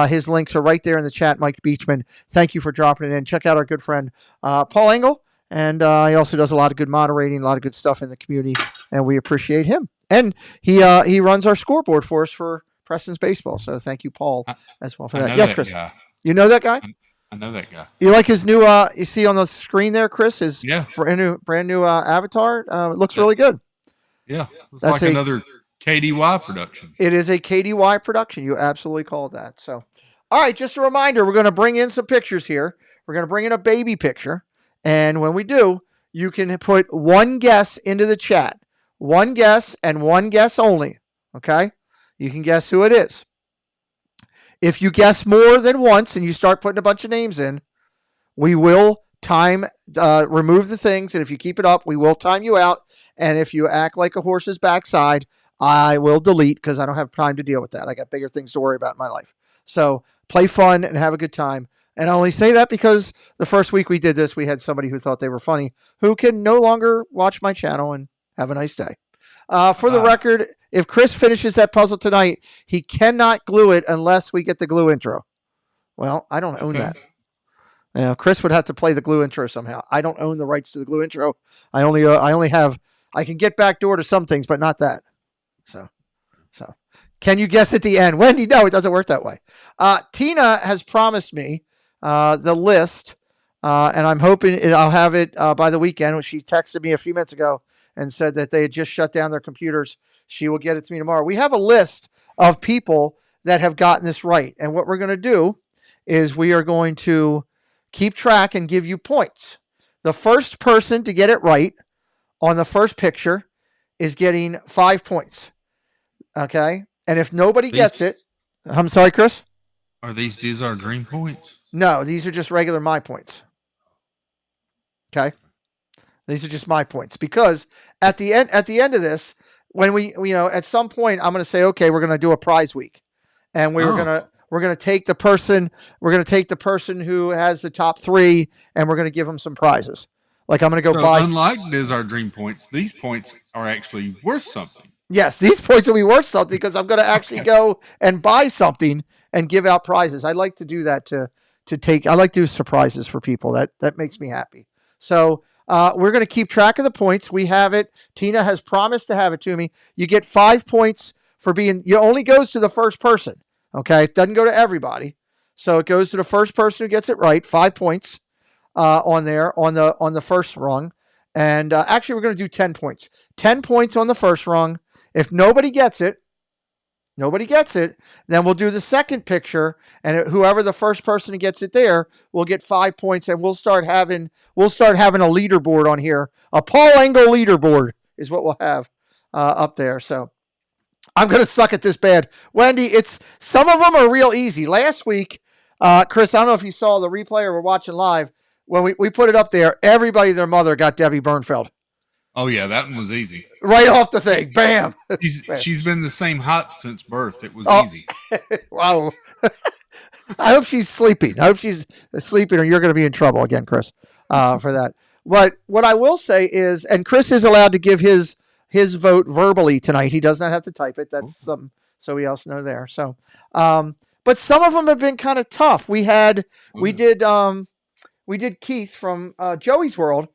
his links are right there in the chat. Mike Beachman, thank you for dropping it in. Check out our good friend Paul Engel. And he also does a lot of good moderating, a lot of good stuff in the community, and we appreciate him. And he runs our scoreboard for us for Preston's Baseball. So thank you, Paul, as well for that. Yes, Chris. Guy. You know that guy? I know that guy. You like his new? You see on the screen there, Chris? His yeah, brand new avatar. It looks really good. Yeah, it's like another KDY production. It is a KDY production. You absolutely call it that. So, all right. Just a reminder: we're going to bring in some pictures here. We're going to bring in a baby picture. And when we do, you can put one guess into the chat. One guess and one guess only. Okay? You can guess who it is. If you guess more than once and you start putting a bunch of names in, we will remove the things. And if you keep it up, we will time you out. And if you act like a horse's backside, I will delete because I don't have time to deal with that. I got bigger things to worry about in my life. So play fun and have a good time. And I only say that because the first week we did this, we had somebody who thought they were funny who can no longer watch my channel and have a nice day. For the record, if Chris finishes that puzzle tonight, he cannot glue it unless we get the glue intro. Well, I don't own that. Chris would have to play the glue intro somehow. I don't own the rights to the glue intro. I can get backdoor to some things, but not that. So. Can you guess at the end? Wendy, no, it doesn't work that way. Tina has promised me the list, and I'm hoping I'll have it by the weekend. She texted me a few minutes ago and said that they had just shut down their computers. She will get it to me tomorrow. We have a list of people that have gotten this right, and what we're going to do is we are going to keep track and give you points. The first person to get it right on the first picture is getting 5 points. Okay? And if nobody gets it, I'm sorry, Chris? Are these our dream points? No, these are just regular my points. Okay? These are just my points because at the end of this, when we at some point I'm going to say, okay, we're going to do a prize week, and we're going to take the person who has the top 3, and we're going to give them some prizes. Like I'm going to go buy. Unlike these are dream points, these points are actually worth something. Yes, these points will be worth something because I'm going to actually go and buy something and give out prizes. I like to do that I like to do surprises for people. That makes me happy. So we're going to keep track of the points. We have it. Tina has promised to have it to me. You get 5 points for being, it only goes to the first person. Okay. It doesn't go to everybody. So it goes to the first person who gets it right. 5 points on there on the first rung. And actually we're going to do 10 points. 10 points on the first rung. If nobody gets it, then we'll do the second picture, and whoever the first person who gets it there will get 5 points, and we'll start having a leaderboard on here. A Paul Engel leaderboard is what we'll have up there. So I'm going to suck at this bad. Wendy, some of them are real easy. Last week, Chris, I don't know if you saw the replay or were watching live, when we put it up there, everybody, their mother got Debbie Bernfeld. Oh, yeah, that one was easy. Right off the thing. Bam. She's been the same height since birth. It was easy. Wow. I hope she's sleeping. I hope she's sleeping or you're going to be in trouble again, Chris, for that. But what I will say is, and Chris is allowed to give his vote verbally tonight. He does not have to type it. That's something so we also know there. So, but some of them have been kind of tough. We did Keith from Joey's World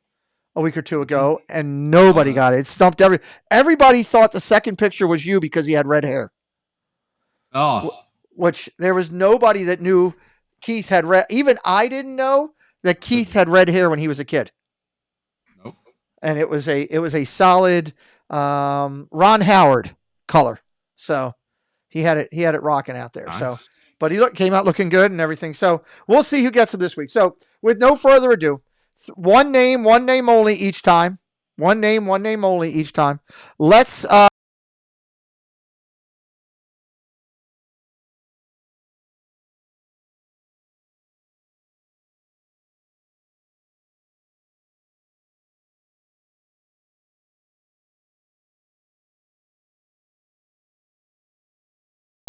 a week or two ago, and nobody got it. It stumped everybody thought the second picture was you because he had red hair. Oh. Which there was nobody that knew Keith had red. Even I didn't know that Keith had red hair when he was a kid. Nope. And it was a solid Ron Howard color. So he had it rocking out there. Nice. So, but he came out looking good and everything. So we'll see who gets him this week. So with no further ado, one name only each time. One name only each time. Let's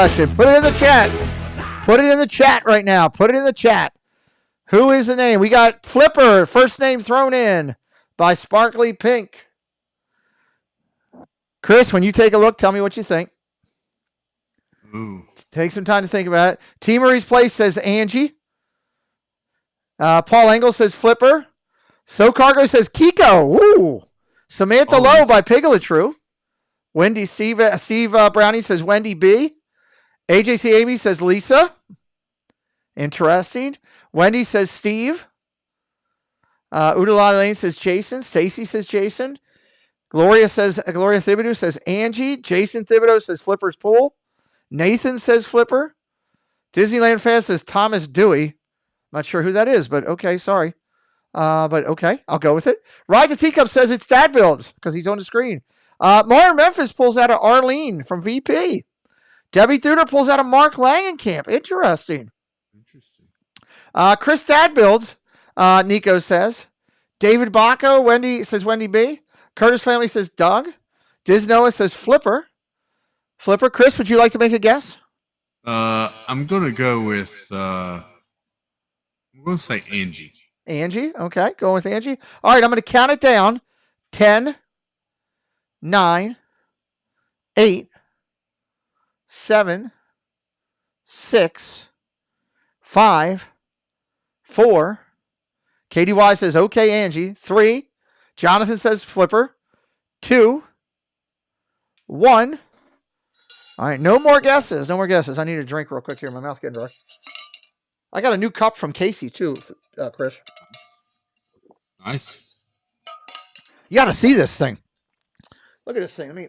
question. Put it in the chat. Put it in the chat right now. Put it in the chat. Who is the name? We got Flipper, first name thrown in by Sparkly Pink. Chris, when you take a look, tell me what you think. Ooh. Take some time to think about it. T. Marie's Place says Angie. Paul Engel says Flipper. So Cargo says Kiko. Ooh. Samantha Lowe by Pigalatru. Wendy Steve Brownie says Wendy B. AJC Amy says Lisa. Interesting. Wendy says Steve. Udalana Lane says Jason. Stacy says Jason. Gloria Thibodeau says Angie. Jason Thibodeau says Flipper's Pool. Nathan says Flipper. Disneyland fan says Thomas Dewey. Not sure who that is, but okay, sorry. But okay, I'll go with it. Ride the Teacup says it's Dad Builds because he's on the screen. Mario Memphis pulls out of Arlene from VP. Debbie Thuder pulls out of Mark Langenkamp. Interesting. Chris Dad Builds, Nico says. David Bacco, Wendy says Wendy B. Curtis Family says Doug. Diz Noah says Flipper. Chris, would you like to make a guess? I'm going to go with, I'm going to say Angie. Angie, okay, going with Angie. All right, I'm going to count it down. 10, 9, 8, 7, 6, 5, 4. KDY says, okay, Angie. 3. Jonathan says Flipper. 2, 1. All right, no more guesses. I need a drink real quick here. My mouth's getting dry. I got a new cup from Casey, too, Chris. Nice. You got to see this thing. Look at this thing. Let me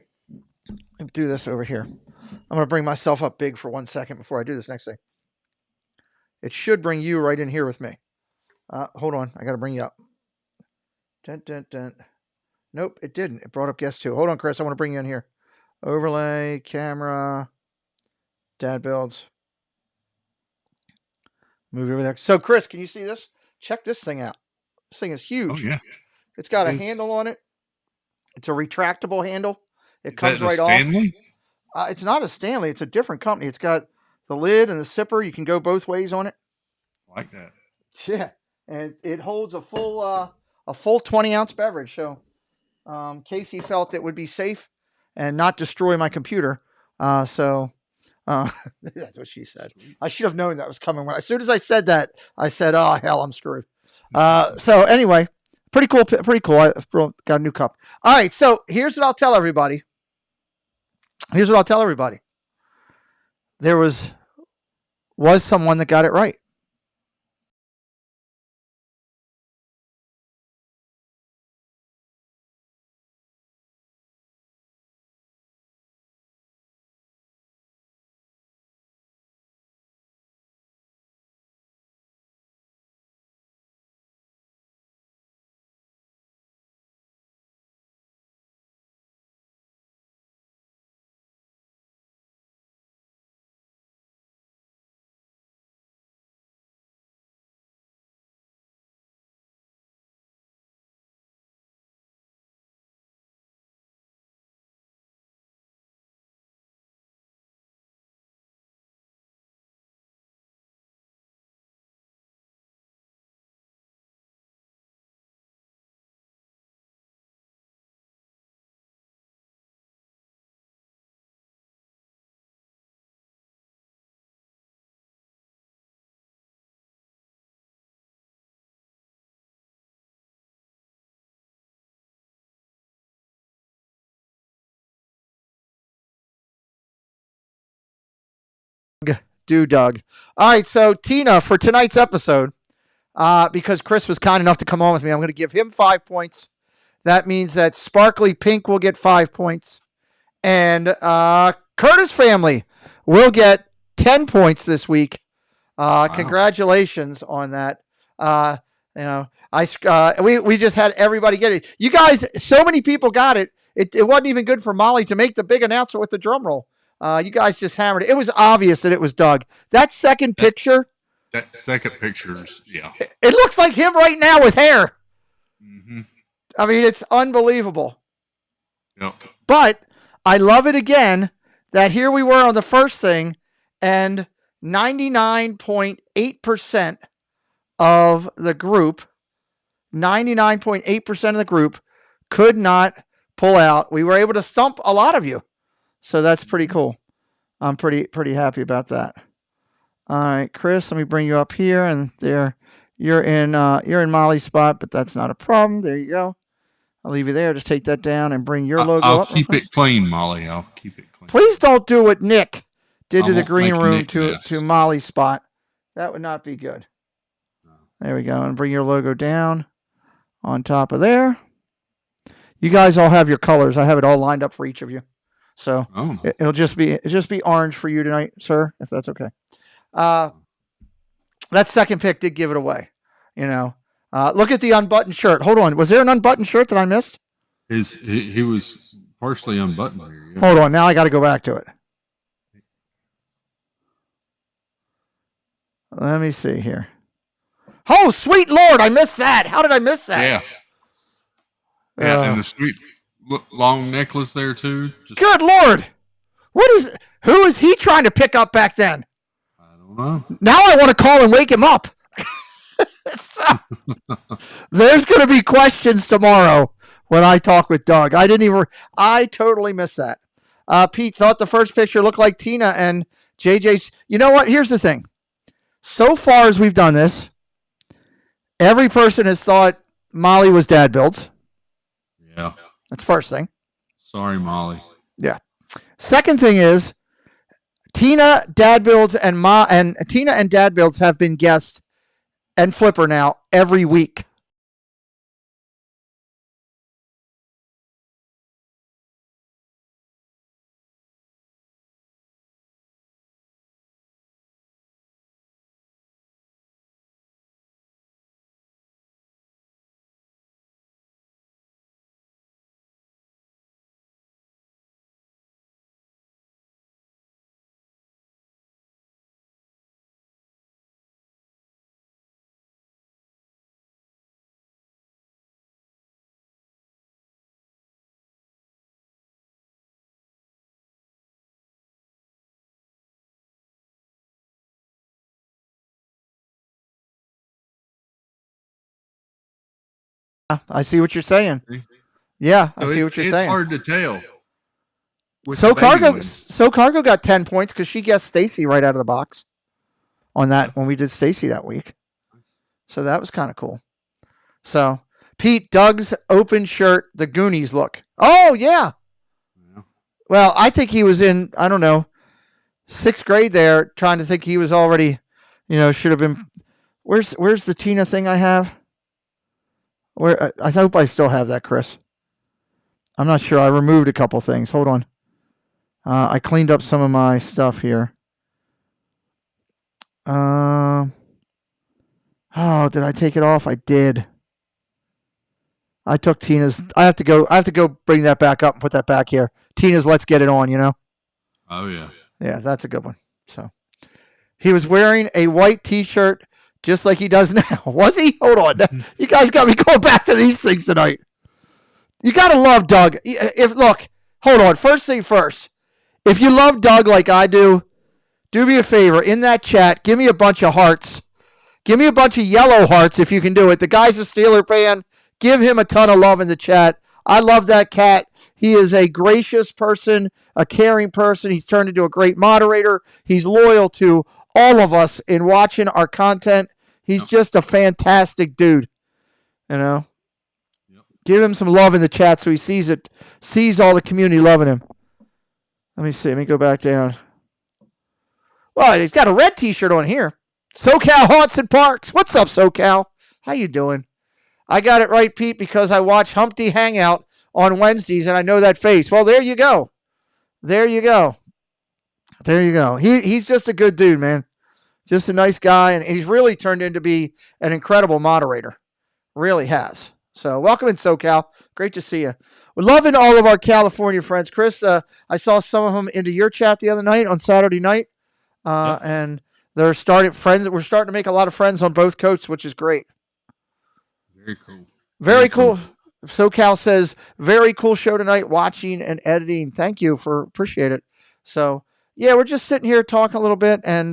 do this over here. I'm going to bring myself up big for 1 second before I do this next thing. It should bring you right in here with me. Hold on. I got to bring you up. Dun, dun, dun. Nope, it didn't. It brought up guest 2. Hold on, Chris. I want to bring you in here. Overlay, camera, Dad Builds. Move over there. So, Chris, can you see this? Check this thing out. This thing is huge. Oh, yeah. It's got a handle on it. It's a retractable handle. It comes right off. It's not a Stanley. It's a different company. It's got the lid and the zipper. You can go both ways on it. I like that. Yeah, and it holds a full 20-ounce beverage. So Casey felt it would be safe and not destroy my computer. That's what she said. I should have known that was coming. As soon as I said that, I said, "Oh hell, I'm screwed." So anyway, pretty cool. I got a new cup. All right, so here's what I'll tell everybody. There was someone that got it right. Doug. All right, so Tina, for tonight's episode, because Chris was kind enough to come on with me, I'm going to give him 5 points. That means that Sparkly Pink will get 5 points. And Curtis Family will get 10 points this week. Wow. Congratulations on that. We just had everybody get it. You guys, so many people got it. It wasn't even good for Molly to make the big announcement with the drum roll. You guys just hammered it. It was obvious that it was Doug. That second picture. That second picture's, yeah. It looks like him right now with hair. Mm-hmm. I mean, it's unbelievable. Yep. But I love it again that here we were on the first thing, and 99.8% of the group, 99.8% of the group could not pull out. We were able to stump a lot of you. So that's pretty cool. I'm pretty happy about that. All right, Chris, let me bring you up here, and there, you're in Molly's spot, but that's not a problem. There you go. I'll leave you there. Just take that down and bring your logo I'll up. keep it clean, Molly. I'll keep it clean. Please don't do what Nick did I to the won't green make room Nick to mess. Molly's spot. That would not be good. There we go. And bring your logo down on top of there. You guys all have your colors. I have it all lined up for each of you. So it'll just be orange for you tonight, sir, if that's okay. That second pick did give it away. You know. Look at the unbuttoned shirt. Hold on. Was there an unbuttoned shirt that I missed? He was partially unbuttoned here. Yeah. Hold on. Now I got to go back to it. Let me see here. Oh, sweet Lord. I missed that. How did I miss that? Yeah. Yeah, and the sweet long necklace there too. Good Lord. Who is he trying to pick up back then? I don't know. Now I want to call and wake him up. There's going to be questions tomorrow when I talk with Doug. I totally missed that. Pete thought the first picture looked like Tina and JJ's. You know what? Here's the thing. So far as we've done this, every person has thought Molly was dad builds. Yeah. That's first thing. Sorry, Molly. Yeah. Second thing is Tina, dad builds, and Tina and dad builds have been guests and Flipper now every week. I see what you're saying. Yeah, I see what you're saying. It's hard to tell. So Cargo got 10 points because she guessed Stacy right out of the box on that when we did Stacy that week. So that was kind of cool. So Pete, Doug's open shirt, the Goonies look. Oh yeah. Well, I think he was in, I don't know, 6th grade there, trying to think he was already, should have been. Where's the Tina thing I have? I hope I still have that, Chris. I'm not sure. I removed a couple things. Hold on. I cleaned up some of my stuff here. Oh, did I take it off? I did. I took Tina's. I have to go bring that back up and put that back here. Tina's Let's Get It On, Oh, yeah. Yeah, that's a good one. So he was wearing a white T-shirt just like he does now. Was he? Hold on. You guys got me going back to these things tonight. You got to love Doug. Hold on. First thing first. If you love Doug like I do me a favor. In that chat, give me a bunch of hearts. Give me a bunch of yellow hearts if you can do it. The guy's a Steeler fan. Give him a ton of love in the chat. I love that cat. He is a gracious person, a caring person. He's turned into a great moderator. He's loyal to all of us in watching our content. He's just a fantastic dude. Yep. Give him some love in the chat so he sees all the community loving him. Let me see. Let me go back down. Well, he's got a red T-shirt on here. SoCal Haunts and Parks. What's up, SoCal? How you doing? I got it right, Pete, because I watch Humpty Hangout on Wednesdays, and I know that face. Well, there you go. There you go. He's just a good dude, man. Just a nice guy, and he's really turned into be an incredible moderator. Really has. So welcome in, SoCal. Great to see you. We're loving all of our California friends. Chris, I saw some of them into your chat the other night on Saturday night, and we're starting to make a lot of friends on both coasts, which is great. Very cool. Very cool. SoCal says, very cool show tonight, watching and editing. Thank you. Appreciate it. So Yeah, we're just sitting here talking a little bit and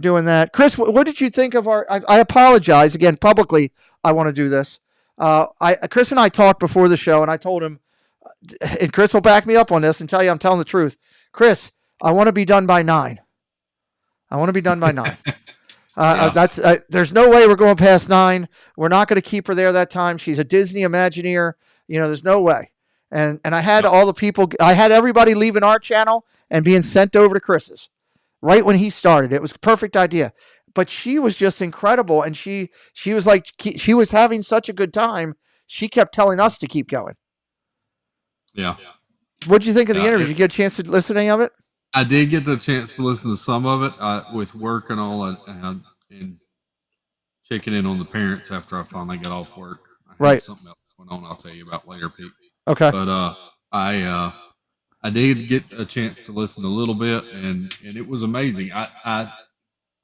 doing that. Chris, what did you think of our? I apologize again publicly. I want to do this. Chris and I talked before the show, and I told him, and Chris will back me up on this and tell you I'm telling the truth. Chris, I want to be done by 9. I want to be done by 9. There's no way we're going past 9. We're not going to keep her there that time. She's a Disney Imagineer. There's no way. And I had all the people. I had everybody leaving our channel and being sent over to Chris's right when he started. It was a perfect idea. But she was just incredible, and she was like she was having such a good time. She kept telling us to keep going. Yeah. What did you think of the interview? Did you get a chance to listen to any of it? I did get the chance to listen to some of it with work and all, and checking in on the parents after I finally got off work. I had something else going on I'll tell you about later, Pete. Okay. But I did get a chance to listen a little bit, and it was amazing. I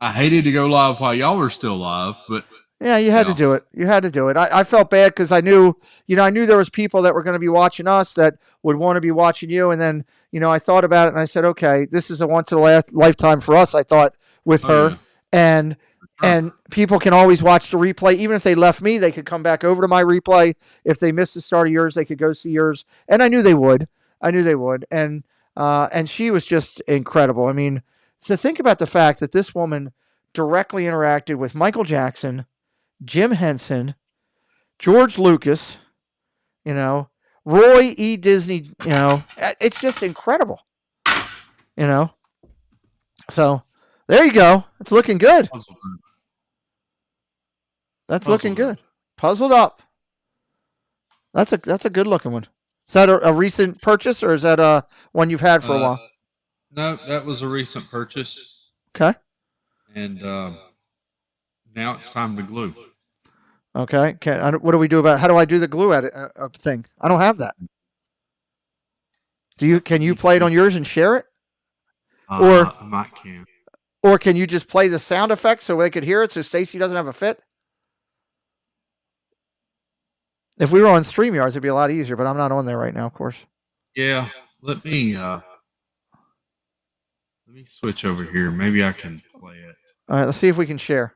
hated to go live while y'all were still live, but yeah, you had to do it. You had to do it. I felt bad because I knew there was people that were going to be watching us that would want to be watching you. And then, I thought about it and I said, okay, this is a once in a lifetime for us. I thought with her and people can always watch the replay. Even if they left me, they could come back over to my replay. If they missed the start of yours, they could go see yours. And I knew they would. And she was just incredible. I mean, to think about the fact that this woman directly interacted with Michael Jackson, Jim Henson, George Lucas, Roy E. Disney, it's just incredible, So there you go. It's looking good. That's looking good. Puzzled up. That's a good looking one. Is that a recent purchase, or is that one you've had for a while? No, that was a recent purchase. Okay. And now it's time to glue. Okay. What do we do about? How do I do the glue thing? I don't have that. Can you play it on yours and share it? I might can. Or can you just play the sound effects so they could hear it, so Stacy doesn't have a fit? If we were on StreamYards, it'd be a lot easier, but I'm not on there right now, of course. Yeah. Let me switch over here. Maybe I can play it. All right. Let's see if we can share.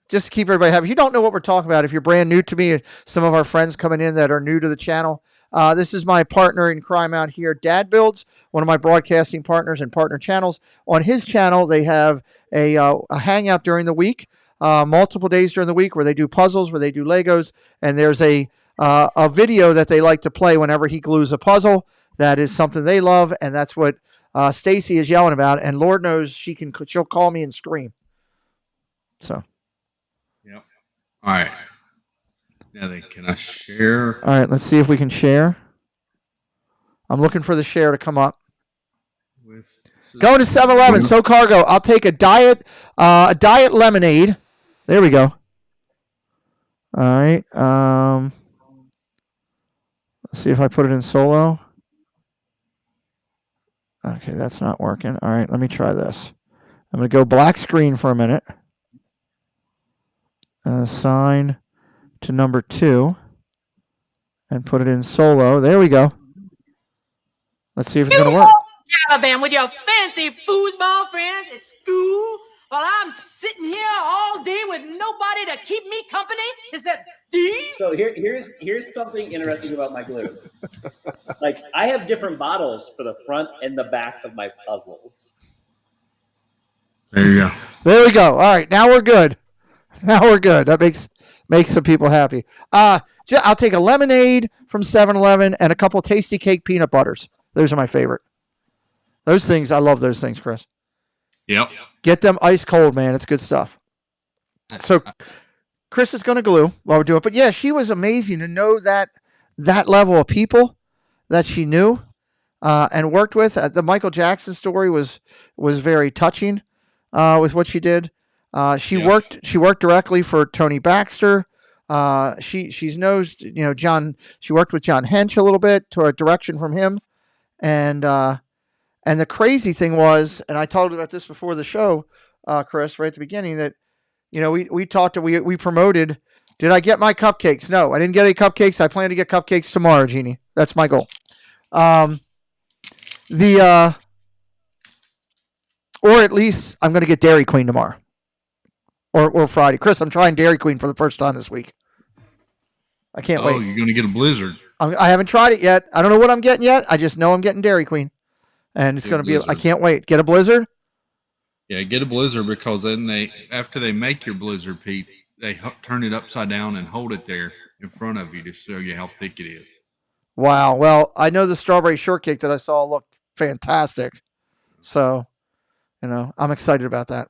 Just to keep everybody happy. If you don't know what we're talking about, if you're brand new to me, some of our friends coming in that are new to the channel, this is my partner in crime out here, Dad Builds, one of my broadcasting partners and partner channels. On his channel, they have a hangout during the week, multiple days during the week where they do puzzles, where they do Legos, and there's a video that they like to play whenever he glues a puzzle. That is something they love, and that's what Stacy is yelling about. And Lord knows she'll call me and scream. So. Yep. All right. Now then, can I share? All right, let's see if we can share. I'm looking for the share to come up. Going to 7-Eleven, so cargo. I'll take a diet lemonade. There we go. All right. Let's see if I put it in solo. Okay, that's not working. All right, let me try this. I'm going to go black screen for a minute. Assign to number 2 and put it in solo. There we go. Let's see if it's going to work. Caliban with your fancy foosball friends at school while I'm sitting here all day with nobody to keep me company. Is that Steve? So here's something interesting about my glue. Like, I have different bottles for the front and the back of my puzzles. There you go. There we go. All right, now we're good. That makes some people happy. I'll take a lemonade from 7-Eleven and a couple Tasty Cake peanut butters. Those are my favorite. Those things, I love those things, Chris. Yep. Get them ice cold, man. It's good stuff. So Chris is going to glue while we're doing it. But yeah, she was amazing to know that level of people that she knew and worked with. The Michael Jackson story was very touching with what she did. She worked directly for Tony Baxter. She's knows, John. She worked with John Hench a little bit to a direction from him, and the crazy thing was, and I told you about this before the show, Chris, right at the beginning, that we promoted. Did I get my cupcakes? No, I didn't get any cupcakes. I plan to get cupcakes tomorrow, Jeannie. That's my goal. Or at least I'm going to get Dairy Queen tomorrow. Or Friday. Chris, I'm trying Dairy Queen for the first time this week. I can't wait. Oh, you're going to get a Blizzard. I haven't tried it yet. I don't know what I'm getting yet. I just know I'm getting Dairy Queen. And it's going to be, I can't wait. Get a Blizzard? Yeah, get a Blizzard because then after they make your Blizzard, Pete, they turn it upside down and hold it there in front of you to show you how thick it is. Wow. Well, I know the strawberry shortcake that I saw looked fantastic. So, I'm excited about that.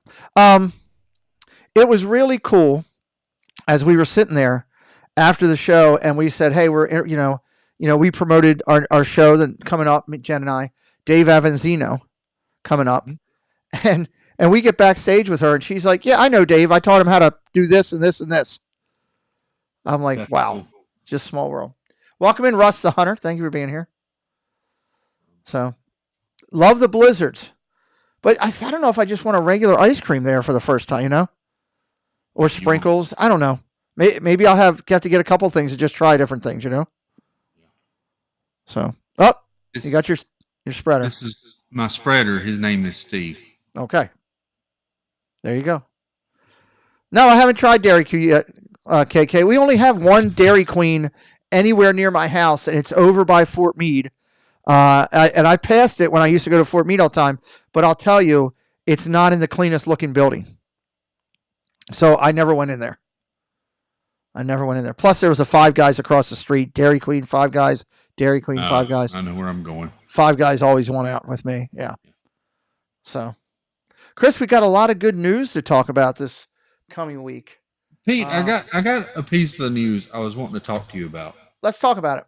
It was really cool as we were sitting there after the show and we said, hey, we promoted our show that coming up, Jen and I, Dave Avanzino coming up. And we get backstage with her and she's like, yeah, I know Dave. I taught him how to do this and this and this. I'm like, That's wow, cool. Just small world. Welcome in, Russ the Hunter. Thank you for being here. So, love the Blizzards. But I don't know if I just want a regular ice cream there for the first time, or sprinkles. I don't know. Maybe I'll have to get a couple things and just try different things, So, you got your spreader. This is my spreader. His name is Steve. Okay. There you go. No, I haven't tried Dairy Queen yet, KK. We only have one Dairy Queen anywhere near my house, and it's over by Fort Meade. And I passed it when I used to go to Fort Meade all the time, but I'll tell you, it's not in the cleanest looking building. So I never went in there. Plus, there was a Five Guys across the street. Dairy Queen, Five Guys. Dairy Queen, Five Guys. I know where I'm going. Five Guys always won out with me. Yeah. So, Chris, we got a lot of good news to talk about this coming week. Pete, I got a piece of the news I was wanting to talk to you about. Let's talk about it.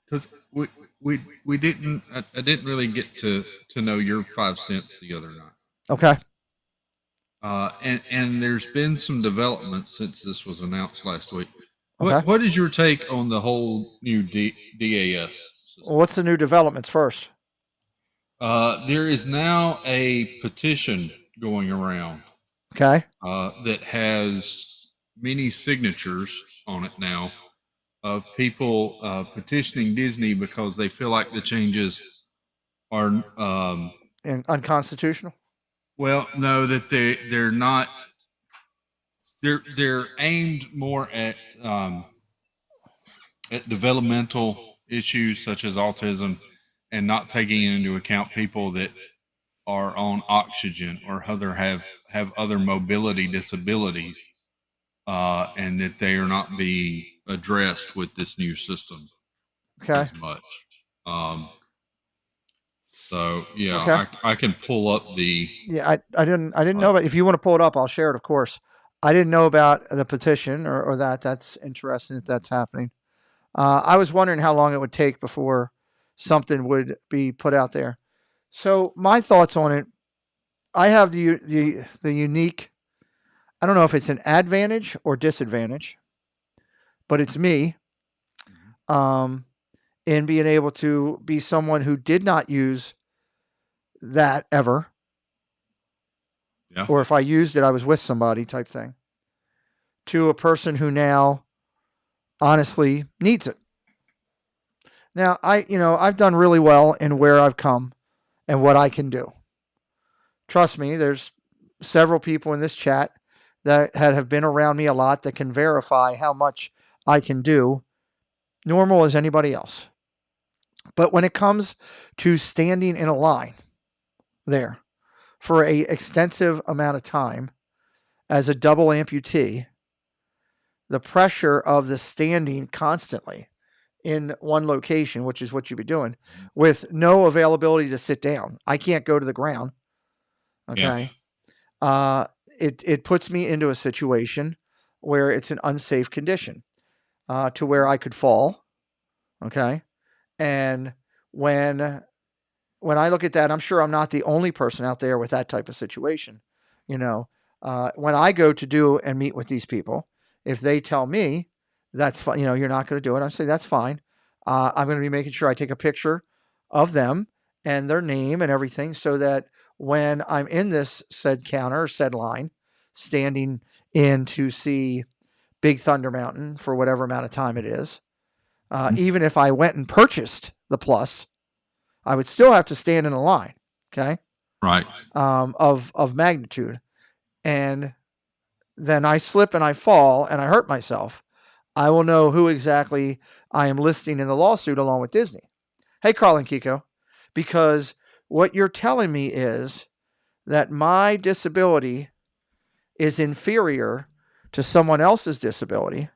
Because we didn't. I didn't really get to know your 5 cents the other night. Okay. And there's been some developments since this was announced last week. Okay. What is your take on the whole new DAS system? Well, what's the new developments first? There is now a petition going around. Okay. That has many signatures on it now of people petitioning Disney because they feel like the changes are unconstitutional. Well, no, that they're not. They're aimed more at developmental issues such as autism, and not taking into account people that are on oxygen or have other mobility disabilities, and that they are not being addressed with this new system as much. So yeah, okay. I can pull up the. Yeah, I didn't know about. If you want to pull it up, I'll share it. Of course, I didn't know about the petition or that. That's interesting that that's happening. I was wondering how long it would take before something would be put out there. So my thoughts on it, I have the unique. I don't know if it's an advantage or disadvantage, but it's me. In being able to be someone who did not use that ever. Yeah. Or if I used it, I was with somebody type thing. To a person who now honestly needs it. Now, I've done really well in where I've come and what I can do. Trust me, there's several people in this chat that have been around me a lot that can verify how much I can do, normal as anybody else. But when it comes to standing in a line there for an extensive amount of time as a double amputee, the pressure of the standing constantly in one location, which is what you'd be doing, with no availability to sit down. I can't go to the ground. Okay. Yeah. It puts me into a situation where it's an unsafe condition, to where I could fall. Okay. And when I look at that, I'm sure I'm not the only person out there with that type of situation. When I go to do and meet with these people, if they tell me that's fine, you're not going to do it, I say that's fine. I'm going to be making sure I take a picture of them and their name and everything, so that when I'm in this said counter or said line, standing in to see Big Thunder Mountain for whatever amount of time it is, even if I went and purchased the Plus, I would still have to stand in a line. Okay. Right. Of magnitude. And then I slip and I fall and I hurt myself. I will know who exactly I am listing in the lawsuit along with Disney. Hey, Carl and Kiko, because what you're telling me is that my disability is inferior to someone else's disability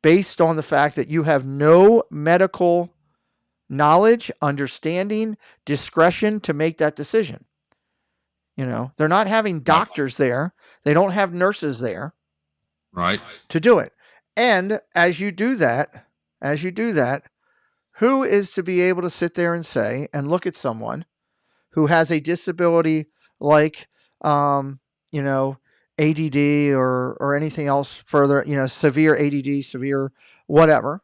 based on the fact that you have no medical knowledge, understanding, discretion to make that decision. They're not having doctors there. They don't have nurses there. Right. To do it. And as you do that, who is to be able to sit there and say and look at someone who has a disability like, ADD or anything else further, severe ADD, severe whatever,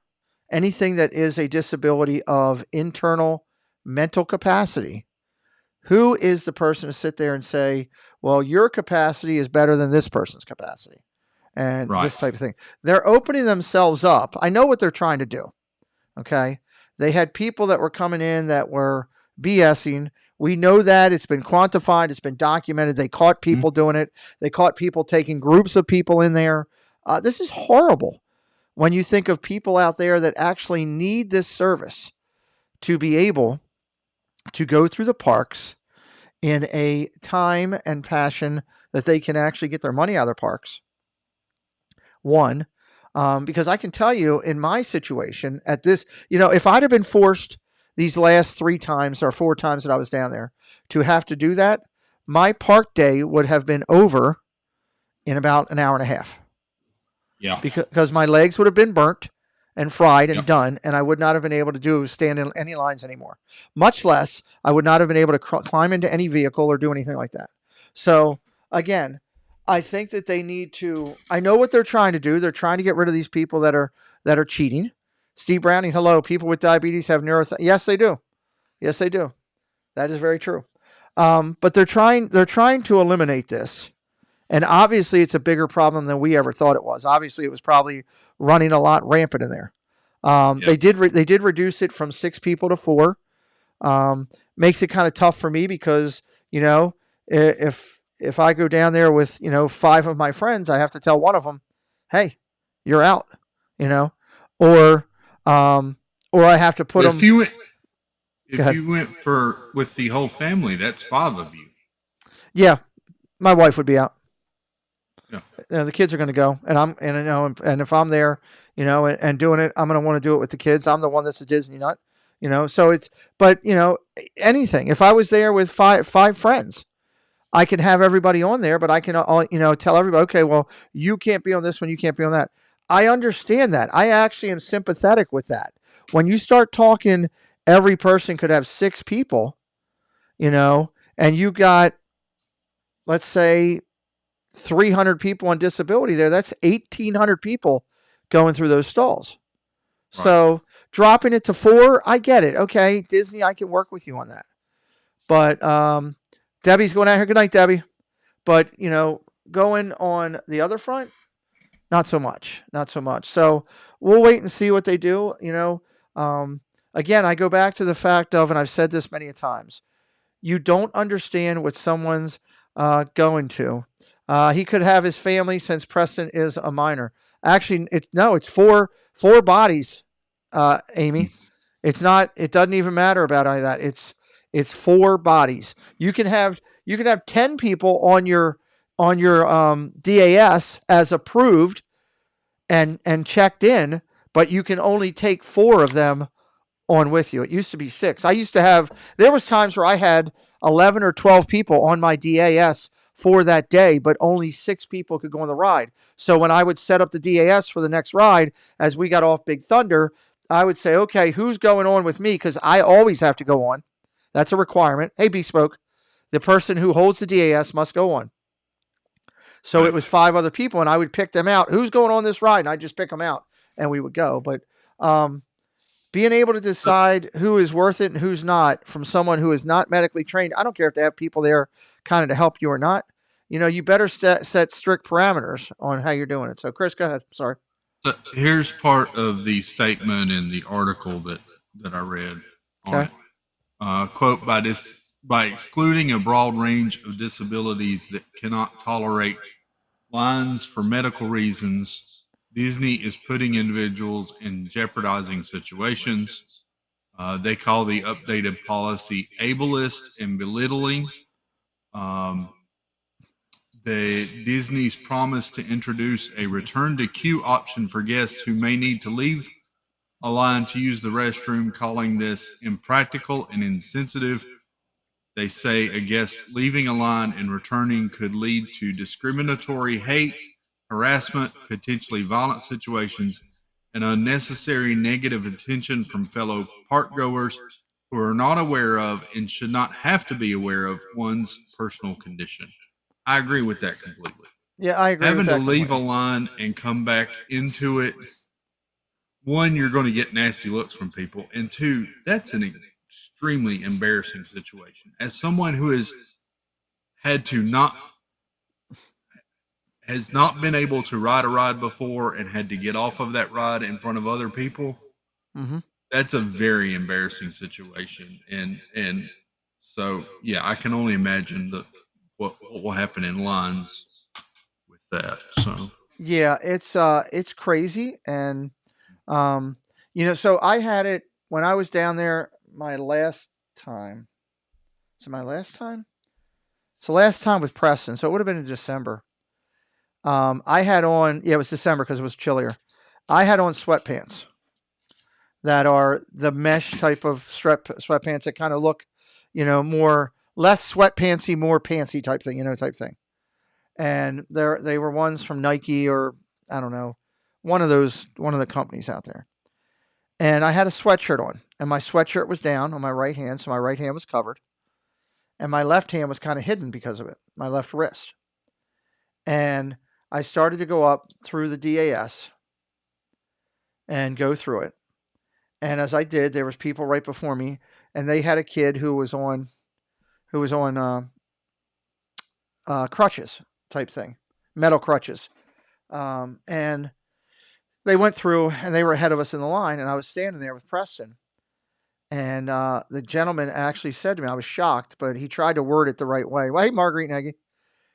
anything that is a disability of internal mental capacity. Who is the person to sit there and say, well, your capacity is better than this person's capacity? And this type of thing. They're opening themselves up. I know what they're trying to do. Okay. They had people that were coming in that were BSing. We know that. It's been quantified. It's been documented. They caught people doing it. They caught people taking groups of people in there. This is horrible when you think of people out there that actually need this service to be able to go through the parks in a time and fashion that they can actually get their money out of their parks. One, because I can tell you in my situation at this, if I'd have been forced these last 3 times or 4 times that I was down there to have to do that, my park day would have been over in about an hour and a half. Yeah. Because my legs would have been burnt and fried and done, and I would not have been able to stand in any lines anymore. Much less, I would not have been able to climb into any vehicle or do anything like that. So, again, I think that they need to. I know what they're trying to do. They're trying to get rid of these people that are cheating. Steve Browning, hello. People with diabetes have Yes, they do. Yes, they do. That is very true. But they're trying to eliminate this, and obviously it's a bigger problem than we ever thought it was. Obviously, it was probably running a lot rampant in there. They did reduce it from 6 people to 4. Makes it kind of tough for me because if I go down there with, 5 of my friends, I have to tell one of them, hey, you're out, or I have to put them. If you went with the whole family, that's 5 of you. Yeah. My wife would be out. Yeah. The kids are going to go and if I'm there, and doing it, I'm going to want to do it with the kids. I'm the one that's a Disney nut, so anything, if I was there with five friends, I can have everybody on there, but I can, tell everybody, okay, well, you can't be on this one. You can't be on that. I understand that. I actually am sympathetic with that. When you start talking, every person could have 6 people, and you got, let's say 300 people on disability there. That's 1,800 people going through those stalls. Right. So dropping it to 4, I get it. Okay. Disney, I can work with you on that. But, Debbie's going out here. Good night, Debbie. But, going on the other front, not so much. So we'll wait and see what they do. Again, I go back to the fact of, and I've said this many times, you don't understand what someone's going to. He could have his family since Preston is a minor. Actually, it's 4 bodies, Amy. It's not. It doesn't even matter about any of that. It's 4 bodies. You can have 10 people on your DAS as approved and checked in, but you can only take 4 of them on with you. It used to be 6. There was times where I had 11 or 12 people on my DAS for that day, but only 6 people could go on the ride. So when I would set up the DAS for the next ride, as we got off Big Thunder, I would say, okay, who's going on with me? Because I always have to go on. That's a requirement. Hey, Bespoke, the person who holds the DAS must go on. So it was 5 other people, and I would pick them out. Who's going on this ride? And I'd just pick them out, and we would go. But being able to decide who is worth it and who's not from someone who is not medically trained, I don't care if they have people there kind of to help you or not. You better set strict parameters on how you're doing it. So, Chris, go ahead. Sorry. Here's part of the statement in the article that I read on it. Quote by by excluding a broad range of disabilities that cannot tolerate lines for medical reasons, Disney is putting individuals in jeopardizing situations. They call the updated policy ableist and belittling. The Disney's promise to introduce a return to queue option for guests who may need to leave a line to use the restroom, calling this impractical and insensitive. They say a guest leaving a line and returning could lead to discriminatory hate, harassment, potentially violent situations, and unnecessary negative attention from fellow parkgoers who are not aware of and should not have to be aware of one's personal condition. I agree with that completely. Yeah, I agree. Having with that to leave completely. a line and come back into it, one, you're going to get nasty looks from people, and two, that's an extremely embarrassing situation. As someone who has not been able to ride a ride before and had to get off of that ride in front of other people, that's a very embarrassing situation. And so, yeah, I can only imagine what will happen in lines with that. So Yeah, it's crazy, and so I had it when I was down there my last time. So my last time? So last time with Preston, so it would have been in December. I had on, it was December because it was chillier. I had on sweatpants that are the mesh type of sweatpants that kind of look, less sweatpantsy, more pantsy type thing, type thing. And they were ones from Nike or I don't know, one of the companies out there. And I had a sweatshirt on, and my sweatshirt was down on my right hand, so my right hand was covered, and my left hand was kind of hidden because of it, my left wrist. And I started to go up through the DAS and go through it. And as I did, there was people right before me, and they had a kid who was on crutches type thing, metal crutches. And they went through, and they were ahead of us in the line, and I was standing there with Preston. And the gentleman actually said to me, I was shocked, but he tried to word it the right way. Well, hey, Marguerite Nagy.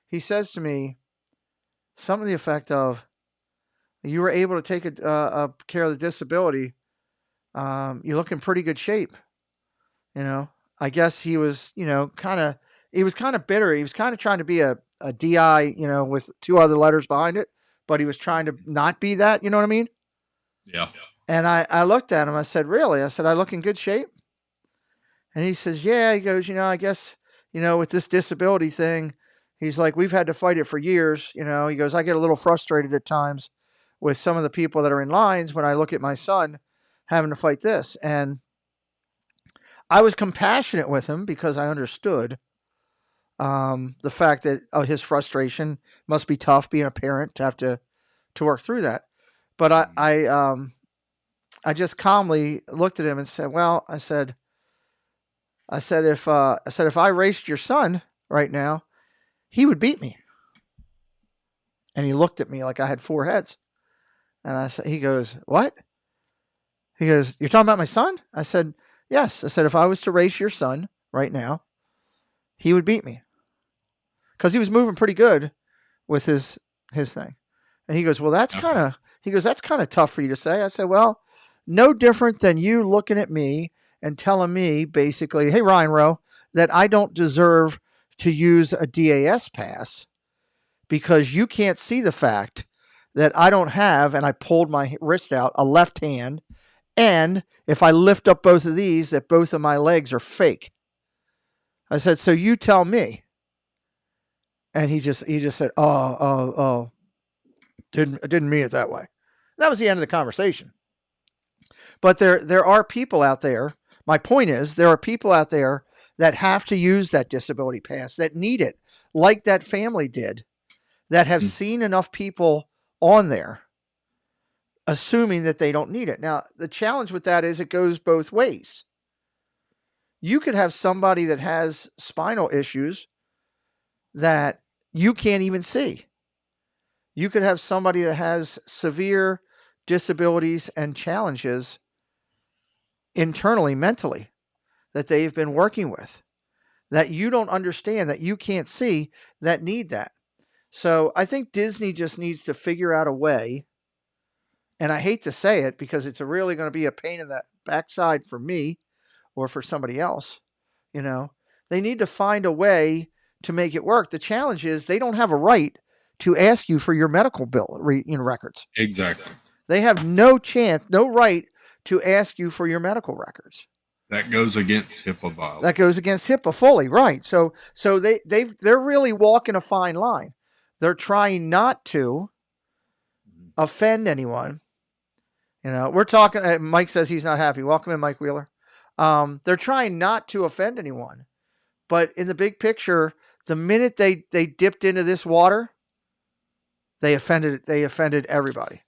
He says to me something to the effect of, you were able to take care of the disability. You look in pretty good shape. I guess he was, he was kind of bitter. He was kind of trying to be a DI, with two other letters behind it, but he was trying to not be that, you know what I mean? yeah. And I looked at him. I said, really? I said, I look in good shape? And he says, yeah. He goes, I guess, with this disability thing, he's like, we've had to fight it for years. He goes, I get a little frustrated at times with some of the people that are in lines when I look at my son having to fight this. And I was compassionate with him because I understood the fact that his frustration must be tough being a parent to have to work through that. But I just calmly looked at him and said, well, I said, if I raced your son right now, he would beat me. And he looked at me like I had four heads. And he goes, what? He goes, you're talking about my son? I said, yes. I said, if I was to race your son right now, he would beat me. Because he was moving pretty good with his thing. And he goes, well, that's kind of tough for you to say. I said, well, no different than you looking at me and telling me basically, hey, Ryan Rowe, that I don't deserve to use a DAS pass because you can't see the fact that I don't have, and I pulled my wrist out, a left hand, and if I lift up both of these, that both of my legs are fake. I said, so you tell me. And he just said, oh, didn't mean it that way. That was the end of the conversation. But there are people out there. My point is, there are people out there that have to use that disability pass, that need it, like that family did, that have seen enough people on there, assuming that they don't need it. Now, the challenge with that is it goes both ways. You could have somebody that has spinal issues that you can't even see. You could have somebody that has severe disabilities and challenges internally, mentally, that they've been working with, that you don't understand, that you can't see, that need that. So I think Disney just needs to figure out a way, and I hate to say it because it's really going to be a pain in the backside for me or for somebody else. You know, they need to find a way to make it work. The challenge is they don't have a right to ask you for your medical bill records. Exactly. They have no chance, no right to ask you for your medical records. That goes against HIPAA violence. That goes against HIPAA fully, right? So they're really walking a fine line. They're trying not to offend anyone. You know, we're talking. Mike says he's not happy. Welcome in, Mike Wheeler. They're trying not to offend anyone, but in the big picture, the minute they dipped into this water, they offended everybody.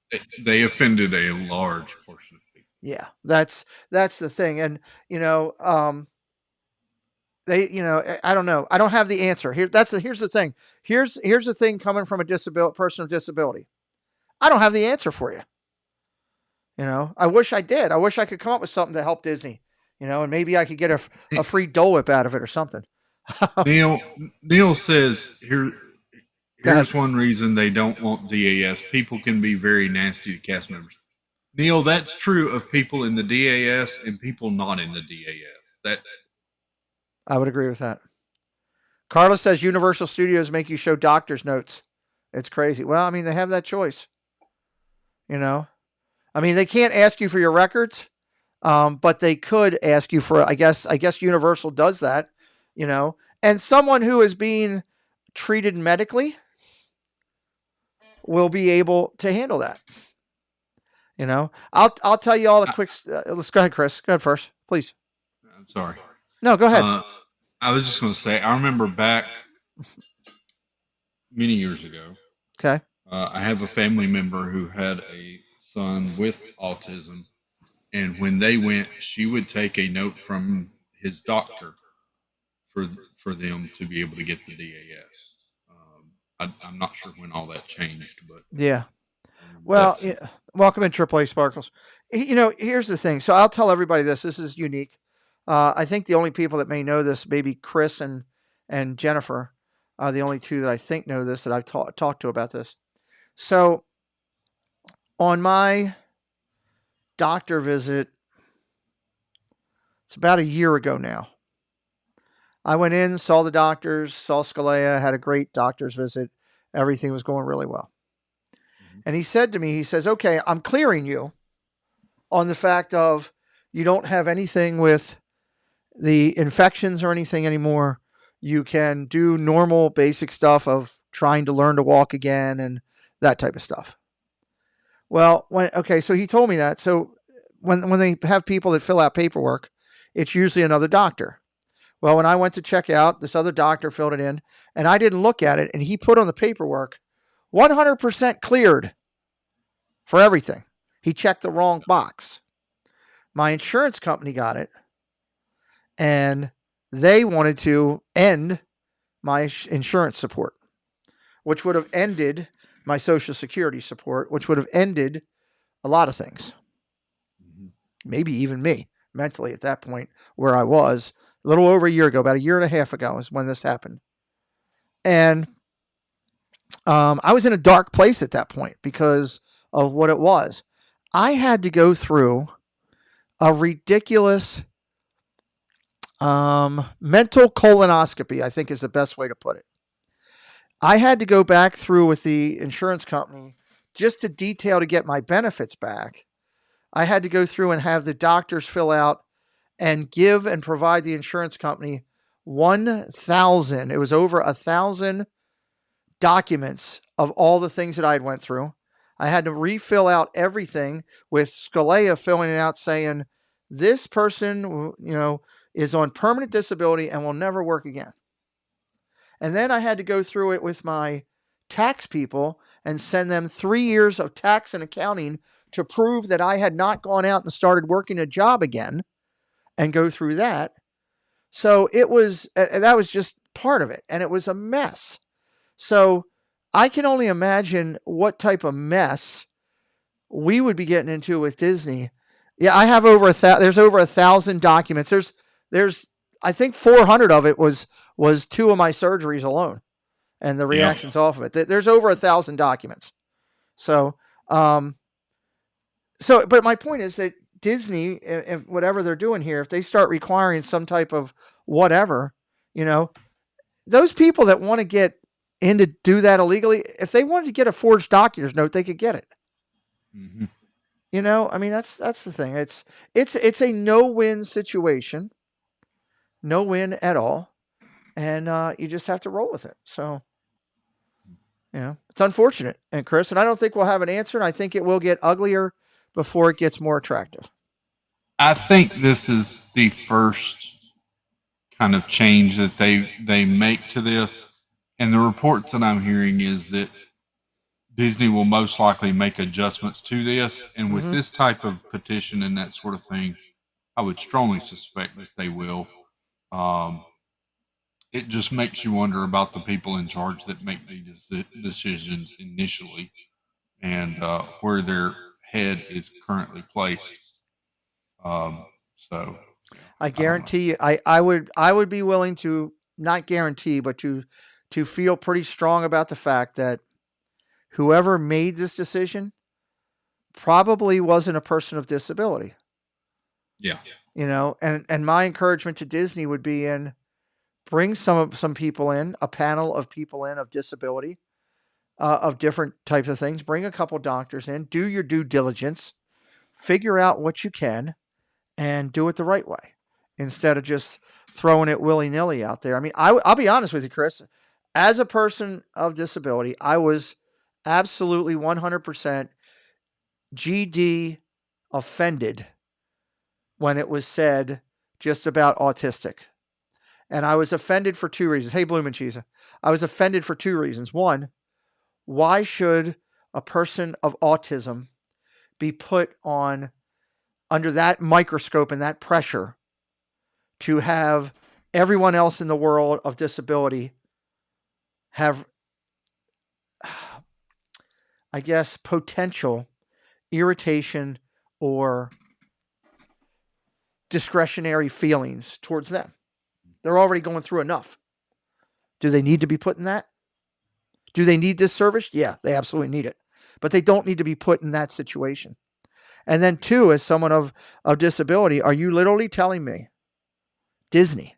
They offended a large portion of people. Yeah, that's the thing, and you know, I don't know. I don't have the answer here. Here's the thing. Here's the thing coming from a person with disability. I don't have the answer for you. You know, I wish I did. I wish I could come up with something to help Disney. You know, and maybe I could get a free Dole Whip out of it or something. Neil says here's one reason they don't want DAS. People can be very nasty to cast members. Neil, that's true of people in the DAS and people not in the DAS. I would agree with that. Carla says Universal Studios make you show doctor's notes. It's crazy. Well, I mean, they have that choice. You know, I mean, they can't ask you for your records, but they could ask you for. I guess Universal does that. You know, and someone who is being treated medically will be able to handle that. You know, I'll tell you all the quick. Let's go ahead, Chris. Go ahead first, please. I'm sorry. No, go ahead. I was just going to say, I remember back many years ago. Okay. I have a family member who had a son with autism, and when they went, she would take a note from his doctor for them to be able to get the DAS. I'm not sure when all that changed, but yeah. Well, welcome in AAA Sparkles. You know, here's the thing. So I'll tell everybody this. This is unique. I think the only people that may know this, maybe Chris and Jennifer, are the only two that I think know this, that I've talked to about this. So on my doctor visit, it's about a year ago now. I went in, saw the doctors, saw Scalea, had a great doctor's visit. Everything was going really well. And he said to me, he says, okay, I'm clearing you on the fact of you don't have anything with the infections or anything anymore. You can do normal basic stuff of trying to learn to walk again and that type of stuff. Well, so he told me that. So when they have people that fill out paperwork, it's usually another doctor. Well, when I went to check out, this other doctor filled it in, and I didn't look at it, and he put on the paperwork 100% cleared for everything. He checked the wrong box. My insurance company got it, and they wanted to end my insurance support, which would have ended my Social Security support, which would have ended a lot of things. Maybe even me mentally at that point where I was a little over a year ago, about a year and a half ago is when this happened. And I was in a dark place at that point because of what it was. I had to go through a ridiculous mental colonoscopy, I think is the best way to put it. I had to go back through with the insurance company just to detail to get my benefits back. I had to go through and have the doctors fill out and give and provide the insurance company 1,000. It was over 1,000 documents of all the things that I had went through. I had to refill out everything with Scalea filling it out saying, this person, is on permanent disability and will never work again. And then I had to go through it with my tax people and send them 3 years of tax and accounting to prove that I had not gone out and started working a job again and go through that. So that was just part of it. And it was a mess. So I can only imagine what type of mess we would be getting into with Disney. Yeah, I have there's over 1,000 documents. There's I think 400 of it was 2 of my surgeries alone, and the reactions off of it. There's over 1,000 documents. So, but my point is that Disney, if whatever they're doing here, if they start requiring some type of whatever, those people that want to get in to do that illegally, if they wanted to get a forged doctor's note, they could get it. Mm-hmm. I mean, that's the thing. It's a no-win situation, no win at all, and you just have to roll with it. So, it's unfortunate, and Chris, and I don't think we'll have an answer, and I think it will get uglier before it gets more attractive. I think this is the first kind of change that they make to this, and the reports that I'm hearing is that Disney will most likely make adjustments to this, and with this type of petition and that sort of thing, I would strongly suspect that they will. It just makes you wonder about the people in charge that make these decisions initially, and where their head is currently placed. So I guarantee you, I would be willing to not guarantee, but to feel pretty strong about the fact that whoever made this decision probably wasn't a person of disability. Yeah. And my encouragement to Disney would be bring some people in, a panel of people in of disability, of different types of things. Bring a couple doctors in, do your due diligence, figure out what you can, and do it the right way instead of just throwing it willy-nilly out there. I mean, I'll be honest with you, Chris. As a person of disability, I was absolutely 100% GD offended when it was said just about autistic. And I was offended for 2 reasons. Hey, Bloomin' Cheese. I was offended for 2 reasons. One, why should a person of autism be put under that microscope and that pressure to have everyone else in the world of disability have, I guess, potential irritation or discretionary feelings towards them? They're already going through enough. Do they need to be put in that? Do they need this service? Yeah, they absolutely need it. But they don't need to be put in that situation. And then 2, as someone of disability, are you literally telling me, Disney,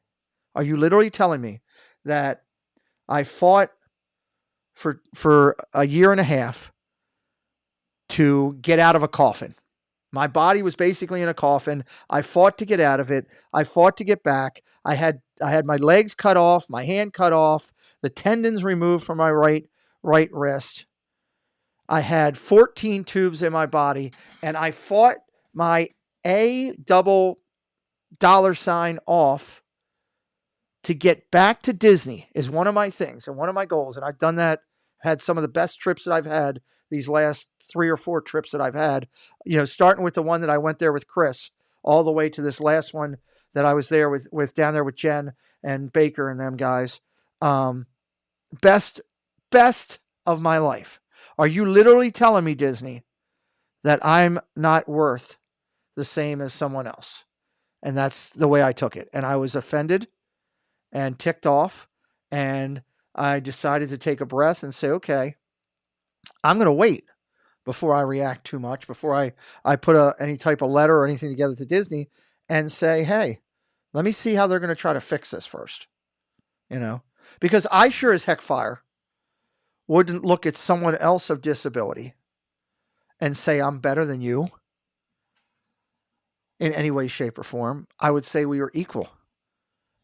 are you literally telling me that I fought for a year and a half to get out of a coffin? My body was basically in a coffin. I fought to get out of it. I fought to get back. I had my legs cut off, my hand cut off, the tendons removed from my right wrist. I had 14 tubes in my body, and I fought my $$ off to get back to Disney is one of my things and one of my goals. And I've done that, had some of the best trips that I've had these last 3 or 4 trips that I've had, starting with the one that I went there with Chris, all the way to this last one that I was there with down there with Jen and Baker and them guys. Best of my life. Are you literally telling me, Disney, that I'm not worth the same as someone else? And that's the way I took it. And I was offended and ticked off. And I decided to take a breath and say, okay, I'm going to wait before I react too much, before I put any type of letter or anything together to Disney and say, hey, let me see how they're going to try to fix this first. Because I sure as heck fire wouldn't look at someone else of disability and say I'm better than you in any way, shape, or form. I would say we are equal.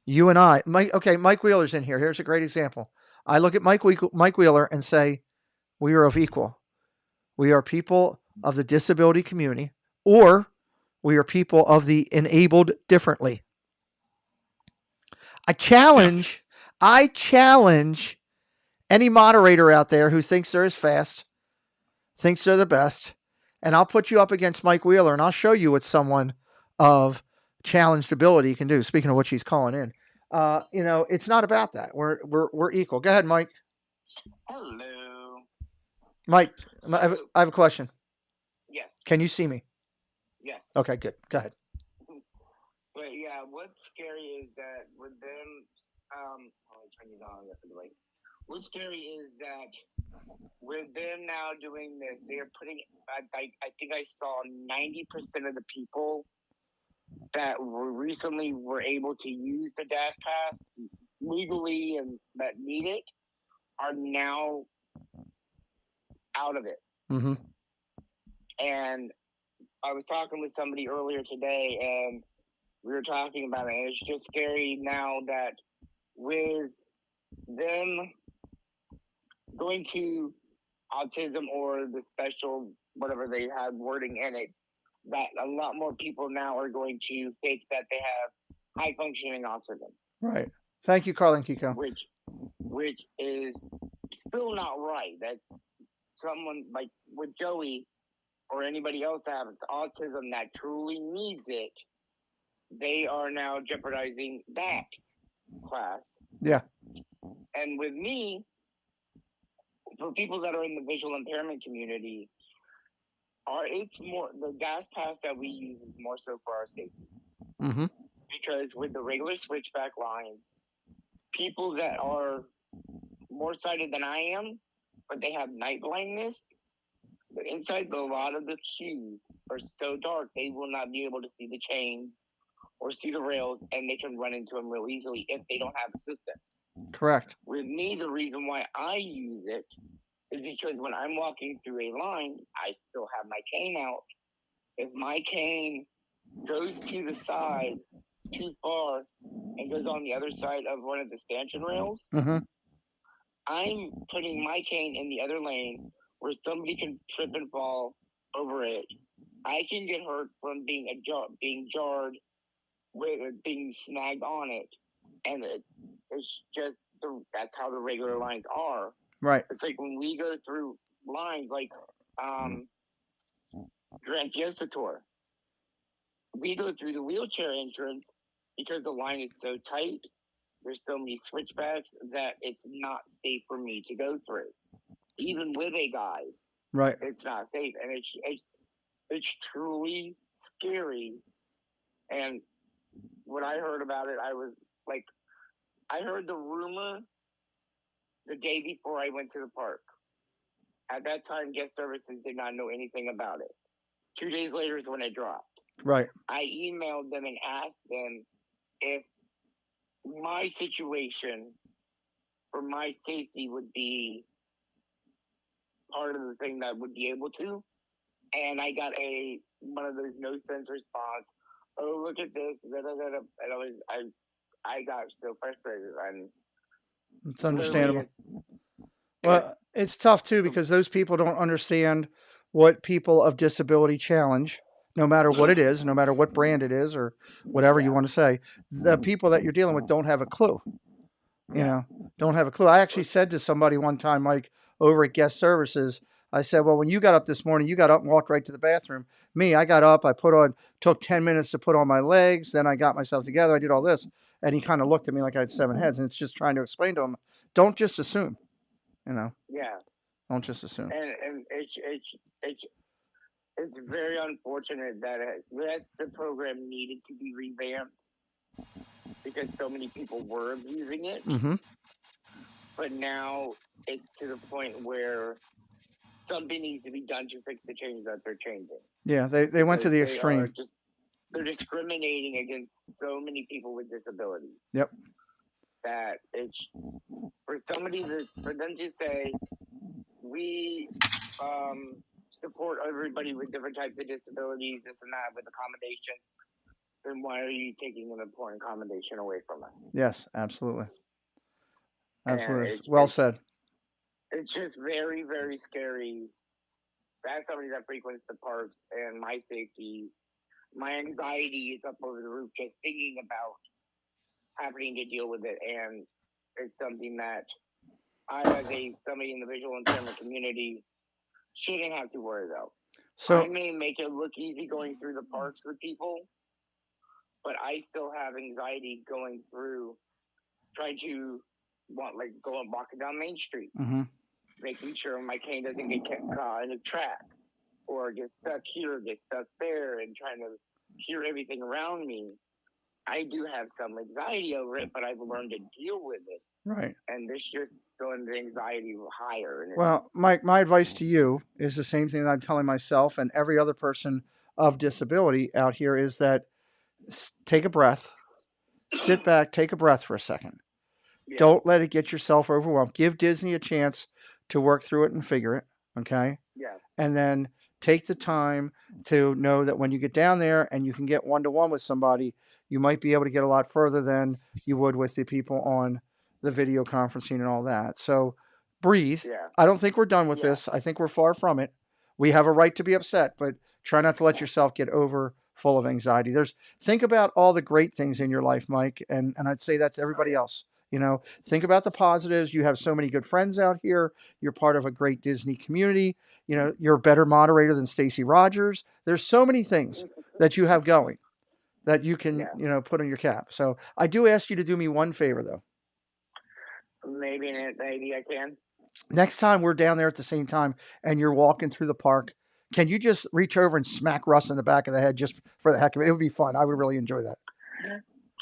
You and I. Mike Wheeler's in here. Here's a great example. I look at Mike Wheeler and say we are of equal. We are people of the disability community, or we are people of the enabled differently. I challenge any moderator out there who thinks they're as fast, thinks they're the best, and I'll put you up against Mike Wheeler, and I'll show you what someone of challenged ability can do. Speaking of which, he's calling in. It's not about that. We're equal. Go ahead, Mike. Hello. Mike, I have a question. Yes. Can you see me? Yes. Okay, good. Go ahead. But yeah, Yeah, what's scary is that with them, let me turn these on the way. What's scary is that with them now doing this, they're putting. I think I saw 90% of the people that recently were able to use the Dash Pass legally and that need it are now out of it. Mm-hmm. And I was talking with somebody earlier today, and we were talking about it. And it's just scary now that with them going to autism or the special whatever they had wording in it, that a lot more people now are going to think that they have high functioning autism. Right. Thank you, Carlin Kiko. Which is still not right. That someone like with Joey or anybody else that has autism that truly needs it, they are now jeopardizing that class. Yeah. And with me, for people that are in the visual impairment community, it's more the gas pass that we use is more so for our safety. Mm-hmm. Because with the regular switchback lines, people that are more sighted than I am, but they have night blindness, but inside a lot of the queues are so dark they will not be able to see the chains or see the rails, and they can run into them real easily if they don't have assistance. Correct. With me, the reason why I use it is because when I'm walking through a line, I still have my cane out. If my cane goes to the side too far and goes on the other side of one of the stanchion rails, mm-hmm. I'm putting my cane in the other lane where somebody can trip and fall over it. I can get hurt from being jarred, with being snagged on it, and it's just that's how the regular lines are. Right. It's like when we go through lines like Grand Fiesta Tour, we go through the wheelchair entrance because the line is so tight. There's so many switchbacks that it's not safe for me to go through. Even with a guide, right, it's not safe, and it's truly scary. And when I heard about it, I was like, I heard the rumor the day before I went to the park. At that time, guest services did not know anything about it. 2 days later is when it dropped. Right. I emailed them and asked them if my situation for my safety would be part of the thing that would be able to. And I got one of those no sense response. Oh, look at this. Da, da, da, da. And I got so frustrated. And it's understandable. Well, it's tough too because those people don't understand what people of disability challenge, no matter what it is, no matter what brand it is or whatever you want to say. The people that you're dealing with don't have a clue. You know, don't have a clue. I actually said to somebody one time, Mike, over at guest services, I said, well, when you got up this morning, you got up and walked right to the bathroom. Me, I got up, took 10 minutes to put on my legs. Then I got myself together. I did all this. And he kind of looked at me like I had 7 heads. And it's just trying to explain to him, don't just assume, you know? Yeah. Don't just assume. And it's very unfortunate that yes, the program needed to be revamped because so many people were abusing it. Mm-hmm. But now it's to the point where something needs to be done to fix the changes that they're changing. Yeah, they went to the extreme. They're discriminating against so many people with disabilities. Yep. That it's for them to say we support everybody with different types of disabilities, this and that, with accommodation, then why are you taking an important accommodation away from us? Yes, absolutely. Absolutely. Well said. It's just very, very scary. As somebody that frequents the parks, and my safety, my anxiety is up over the roof just thinking about having to deal with it. And it's something that I, as somebody in the visual impairment community, shouldn't have to worry about. So I may make it look easy going through the parks with people, but I still have anxiety going through, trying to go and walking down Main Street, making sure my cane doesn't get caught in a track or get stuck here, get stuck there, and trying to hear everything around me. I do have some anxiety over it, but I've learned to deal with it. Right. And this just going the anxiety higher. And Well, my advice to you is the same thing that I'm telling myself and every other person of disability out here is that take a breath, sit back, take a breath for a second. yeah, Don't let it get yourself overwhelmed. Give Disney a chance to work through it and figure it. Okay. yeah, And then take the time to know that when you get down there and you can get one-to-one with somebody, you might be able to get a lot further than you would with the people on the video conferencing and all that. So breathe. yeah. I don't think we're done with Yeah. this. I think we're far from it. We have a right to be upset, but try not to let yourself get over full of anxiety. Think about all the great things in your life, Mike, and I'd say that to everybody else. Think about the positives. You have so many good friends out here. You're part of a great Disney community. You're a better moderator than Stacey Rogers. There's so many things that you have going that you can, Yeah. put on your cap. So I do ask you to do me one favor though. Maybe I can. Next time we're down there at the same time and you're walking through the park, can you just reach over and smack Russ in the back of the head just for the heck of it? It would be fun. I would really enjoy that.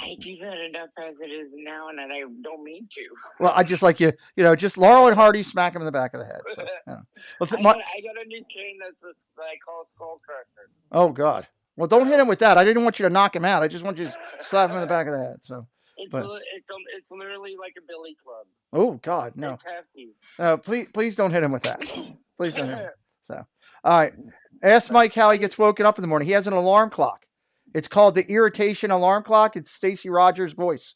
I do that enough as it is now, and I don't mean to. Well, I just like just Laurel and Hardy smack him in the back of the head. So, yeah. I got a new cane that I call Skull Crusher. Oh God! Well, don't hit him with that. I didn't want you to knock him out. I just want you to slap him in the back of the head. So it's literally like a billy club. Oh God, no! It's hefty. Please don't hit him with that. Please don't hit him. So, all right. Ask Mike how he gets woken up in the morning. He has an alarm clock. It's called the irritation alarm clock. It's Stacey Rogers' voice.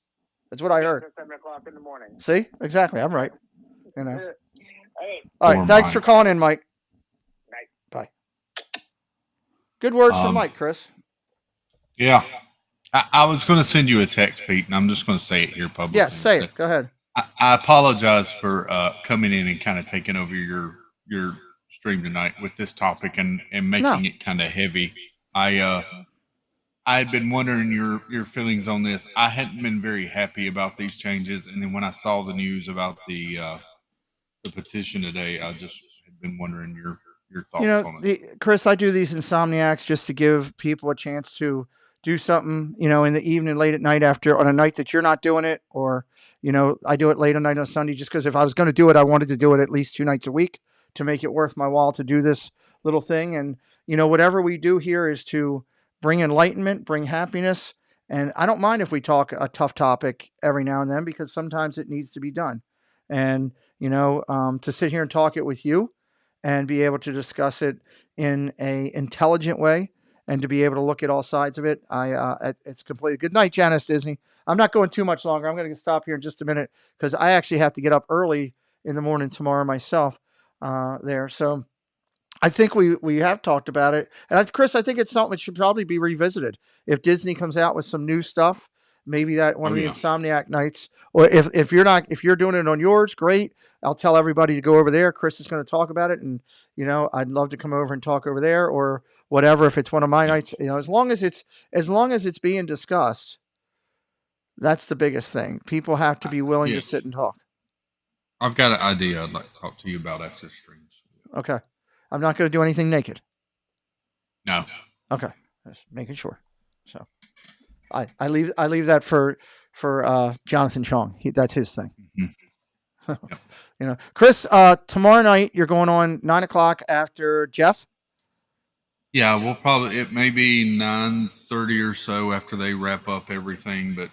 That's what I heard. 7:00 in the morning. See, exactly. I'm right. All right. Thanks for calling in, Mike. Bye. Good words from Mike, Chris. Yeah. I was going to send you a text, Pete, and I'm just going to say it here publicly. Yeah, say it. Go ahead. I apologize for coming in and kind of taking over your stream tonight with this topic and making it kind of heavy. I had been wondering your feelings on this. I hadn't been very happy about these changes, and then when I saw the news about the petition today, I just had been wondering your thoughts on it. Chris, I do these Insomniacs just to give people a chance to do something, in the evening, late at night on a night that you're not doing it, or, I do it late at night on Sunday just because if I was going to do it, I wanted to do it at least 2 nights a week to make it worth my while to do this little thing. And, whatever we do here is to bring enlightenment, bring happiness. And I don't mind if we talk a tough topic every now and then because sometimes it needs to be done. And, to sit here and talk it with you and be able to discuss it in a intelligent way and to be able to look at all sides of it, it's completely good night, Janice Disney. I'm not going too much longer. I'm going to stop here in just a minute because I actually have to get up early in the morning tomorrow myself there. So I think we have talked about it. And Chris, I think it's something that should probably be revisited. If Disney comes out with some new stuff, maybe that one of the Insomniac nights, or if you're doing it on yours, great. I'll tell everybody to go over there. Chris is going to talk about it. And, I'd love to come over and talk over there or whatever. If it's one of my nights, as long as it's being discussed, that's the biggest thing. People have to be willing to sit and talk. I've got an idea I'd like to talk to you about after the streams. Okay. I'm not going to do anything naked. No. Okay. Just making sure. So I leave that for Jonathan Chong. That's his thing. Yep. Chris, tomorrow night you're going on 9:00 after Jeff. Yeah, it may be 9:30 or so after they wrap up everything, but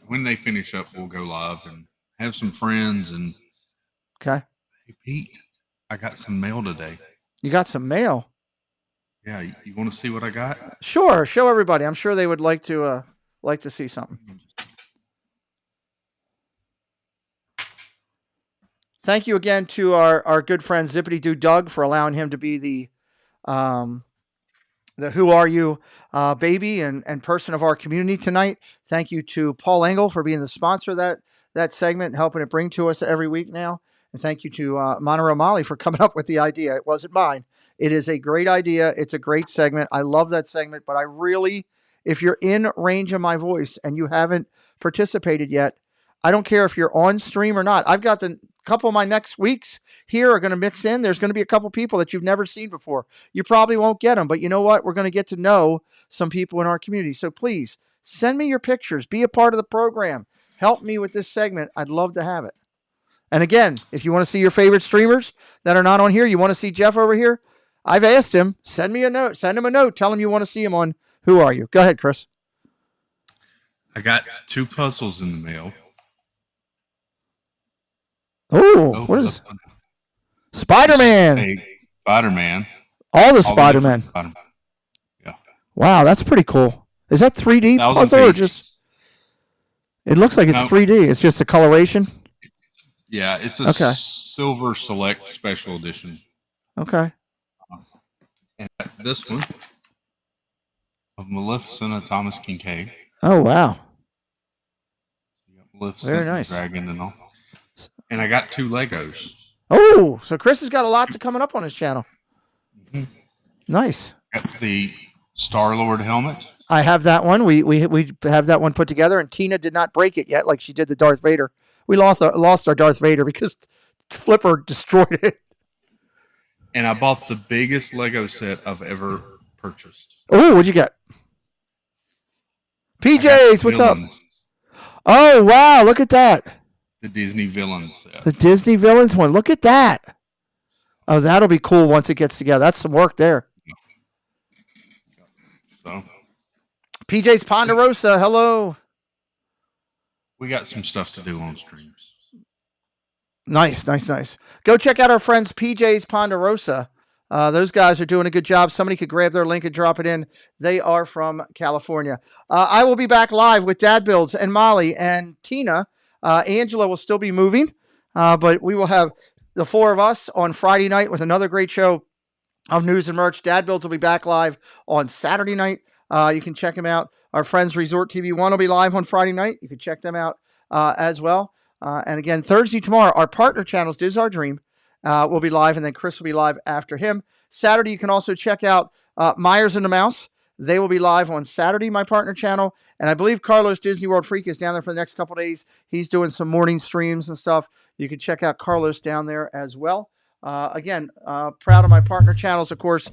when they finish up, we'll go live and have some friends and. Okay. Hey Pete, I got some mail today. You got some mail? Yeah, you want to see what I got? Sure, show everybody. I'm sure they would like to see something. Thank you again to our good friend Zippity Doo Doug for allowing him to be the Who Are You baby and person of our community tonight. Thank you to Paul Engel for being the sponsor of that segment and helping it bring to us every week now. And thank you to Monterey Molly for coming up with the idea. It wasn't mine. It is a great idea. It's a great segment. I love that segment, but if you're in range of my voice and you haven't participated yet, I don't care if you're on stream or not. I've got the couple of my next weeks here are going to mix in. There's going to be a couple people that you've never seen before. You probably won't get them, but you know what? We're going to get to know some people in our community. So please send me your pictures. Be a part of the program. Help me with this segment. I'd love to have it. And again, if you want to see your favorite streamers that are not on here, you want to see Jeff over here, I've asked him, send me a note. Send him a note. Tell him you want to see him on Who Are You? Go ahead, Chris. I got 2 puzzles in the mail. Oh, what is Spider-Man? Spider-Man. All the Spider-Man. Yeah. Wow, that's pretty cool. Is that 3D puzzle or just? It looks like it's 3D. It's just a coloration. Yeah, it's a Silver Select Special Edition. Okay. And this one of Maleficent Thomas Kincaid. Oh wow. Very nice. Dragon and all. And I got 2 Legos. Oh, so Chris has got a lot coming up on his channel. Mm-hmm. Nice. Got the Star-Lord helmet. I have that one. We have that one put together, and Tina did not break it yet, like she did the Darth Vader. We lost our Darth Vader because Flipper destroyed it. And I bought the biggest Lego set I've ever purchased. Oh, what'd you get? PJs, what's up? Oh wow, look at that. The Disney Villains set. The Disney Villains one. Look at that. Oh, that'll be cool once it gets together. That's some work there. So, PJ's Ponderosa, hello. We got some stuff to do on streams. Nice. Go check out our friends PJ's Ponderosa. Those guys are doing a good job. Somebody could grab their link and drop it in. They are from California. I will be back live with Dad Builds and Molly and Tina. Angela will still be moving, but we will have the 4 of us on Friday night with another great show of news and merch. Dad Builds will be back live on Saturday night. You can check them out. Our friends Resort TV 1 will be live on Friday night. You can check them out as well. And again, Thursday tomorrow, our partner channels, This Is Our Dream, will be live, and then Chris will be live after him. Saturday, you can also check out Myers and the Mouse. They will be live on Saturday, my partner channel. And I believe Carlos Disney World Freak is down there for the next couple of days. He's doing some morning streams and stuff. You can check out Carlos down there as well. Again, proud of my partner channels, of course.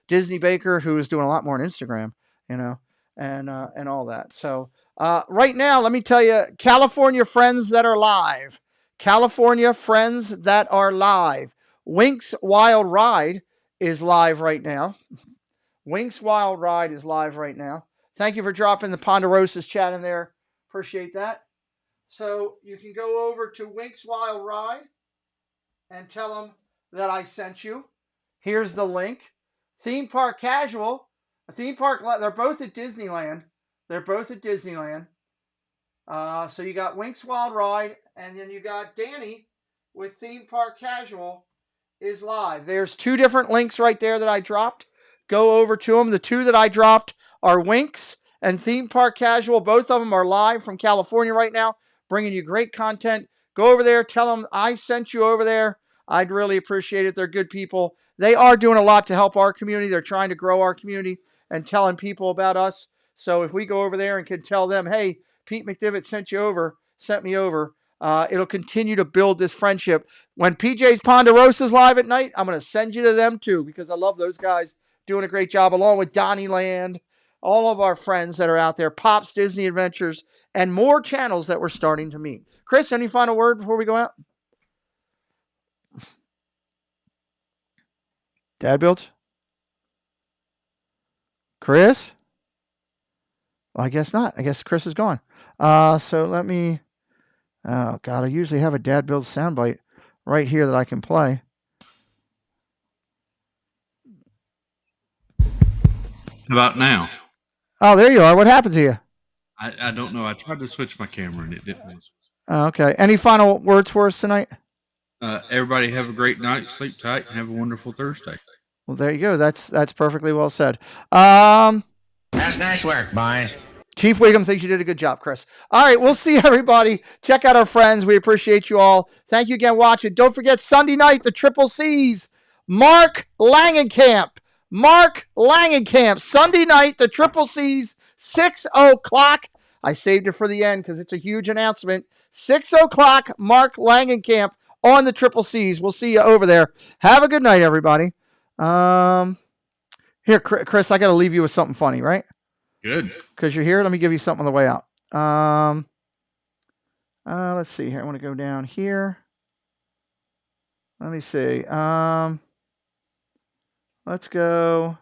Disney Baker, who is doing a lot more on Instagram, and all that. So right now, let me tell you, California friends that are live. California friends that are live. Winx Wild Ride is live right now. Winx Wild Ride is live right now. Thank you for dropping the Ponderosa's chat in there. Appreciate that. So you can go over to Winx Wild Ride and tell them that I sent you. Here's the link. Theme Park Casual. Theme Park, they're both at Disneyland. So you got Winx Wild Ride, and then you got Danny with Theme Park Casual is live. There's 2 different links right there that I dropped. Go over to them. The 2 that I dropped are Winx and Theme Park Casual. Both of them are live from California right now, bringing you great content. Go over there. Tell them I sent you over there. I'd really appreciate it. They're good people. They are doing a lot to help our community. They're trying to grow our community and telling people about us. So if we go over there and can tell them, hey, Pete McDivitt sent me over, it'll continue to build this friendship. When PJ's Ponderosa's live at night, I'm going to send you to them too, because I love those guys doing a great job, along with Donnieland, all of our friends that are out there, Pop's Disney Adventures, and more channels that we're starting to meet. Chris, any final word before we go out? Dad Builds? Chris? Well, I guess not. I guess Chris is gone. So let me... Oh, God, I usually have a Dad Builds soundbite right here that I can play. How about now? Oh, there you are. What happened to you? I don't know. I tried to switch my camera and it didn't work. Okay. Any final words for us tonight? Everybody have a great night. Sleep tight and have a wonderful Thursday. Well, there you go. That's perfectly well said. That's nice work, boys. Chief Wiggum thinks you did a good job, Chris. All right, we'll see everybody. Check out our friends. We appreciate you all. Thank you again for watching. Don't forget Sunday night, the Triple C's. Mark Langenkamp. Sunday night, the Triple C's, 6 o'clock. I saved it for the end because it's a huge announcement. 6 o'clock, Mark Langenkamp on the Triple C's. We'll see you over there. Have a good night, everybody. Here, Chris, I got to leave you with something funny, right? Good. Because you're here. Let me give you something on the way out. Let's see here. I want to go down here. Let me see. Let's go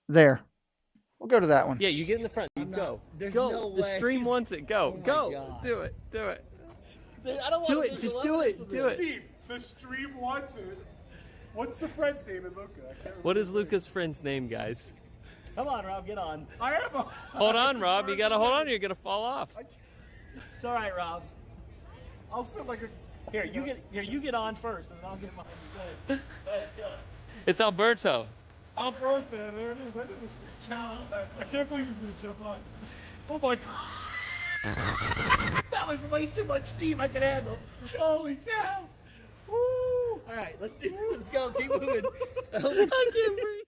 there. We'll go to that one. Yeah, you get in the front. You go. Go. No the way. stream wants it. Go. Oh my Go. God. Do it. Do it. I don't Do want it. Just do it. Do it. Steve, the stream wants it. What's the friend's name in Luca? I can't What is remember. Luca's friend's name, guys? Come on, Rob, get on. I am. Hold on, Rob. You gotta hold on. You're gonna fall off. It's all right, Rob. I'll sit like a. Here, you get on first, and then I'll get mine. Go ahead, go. It's Alberto. Alberto, there it is. I can't believe he's gonna jump on. Oh my God. That was way too much steam I could handle. Holy cow! Woo! All right, let's go. Keep moving. I can't breathe.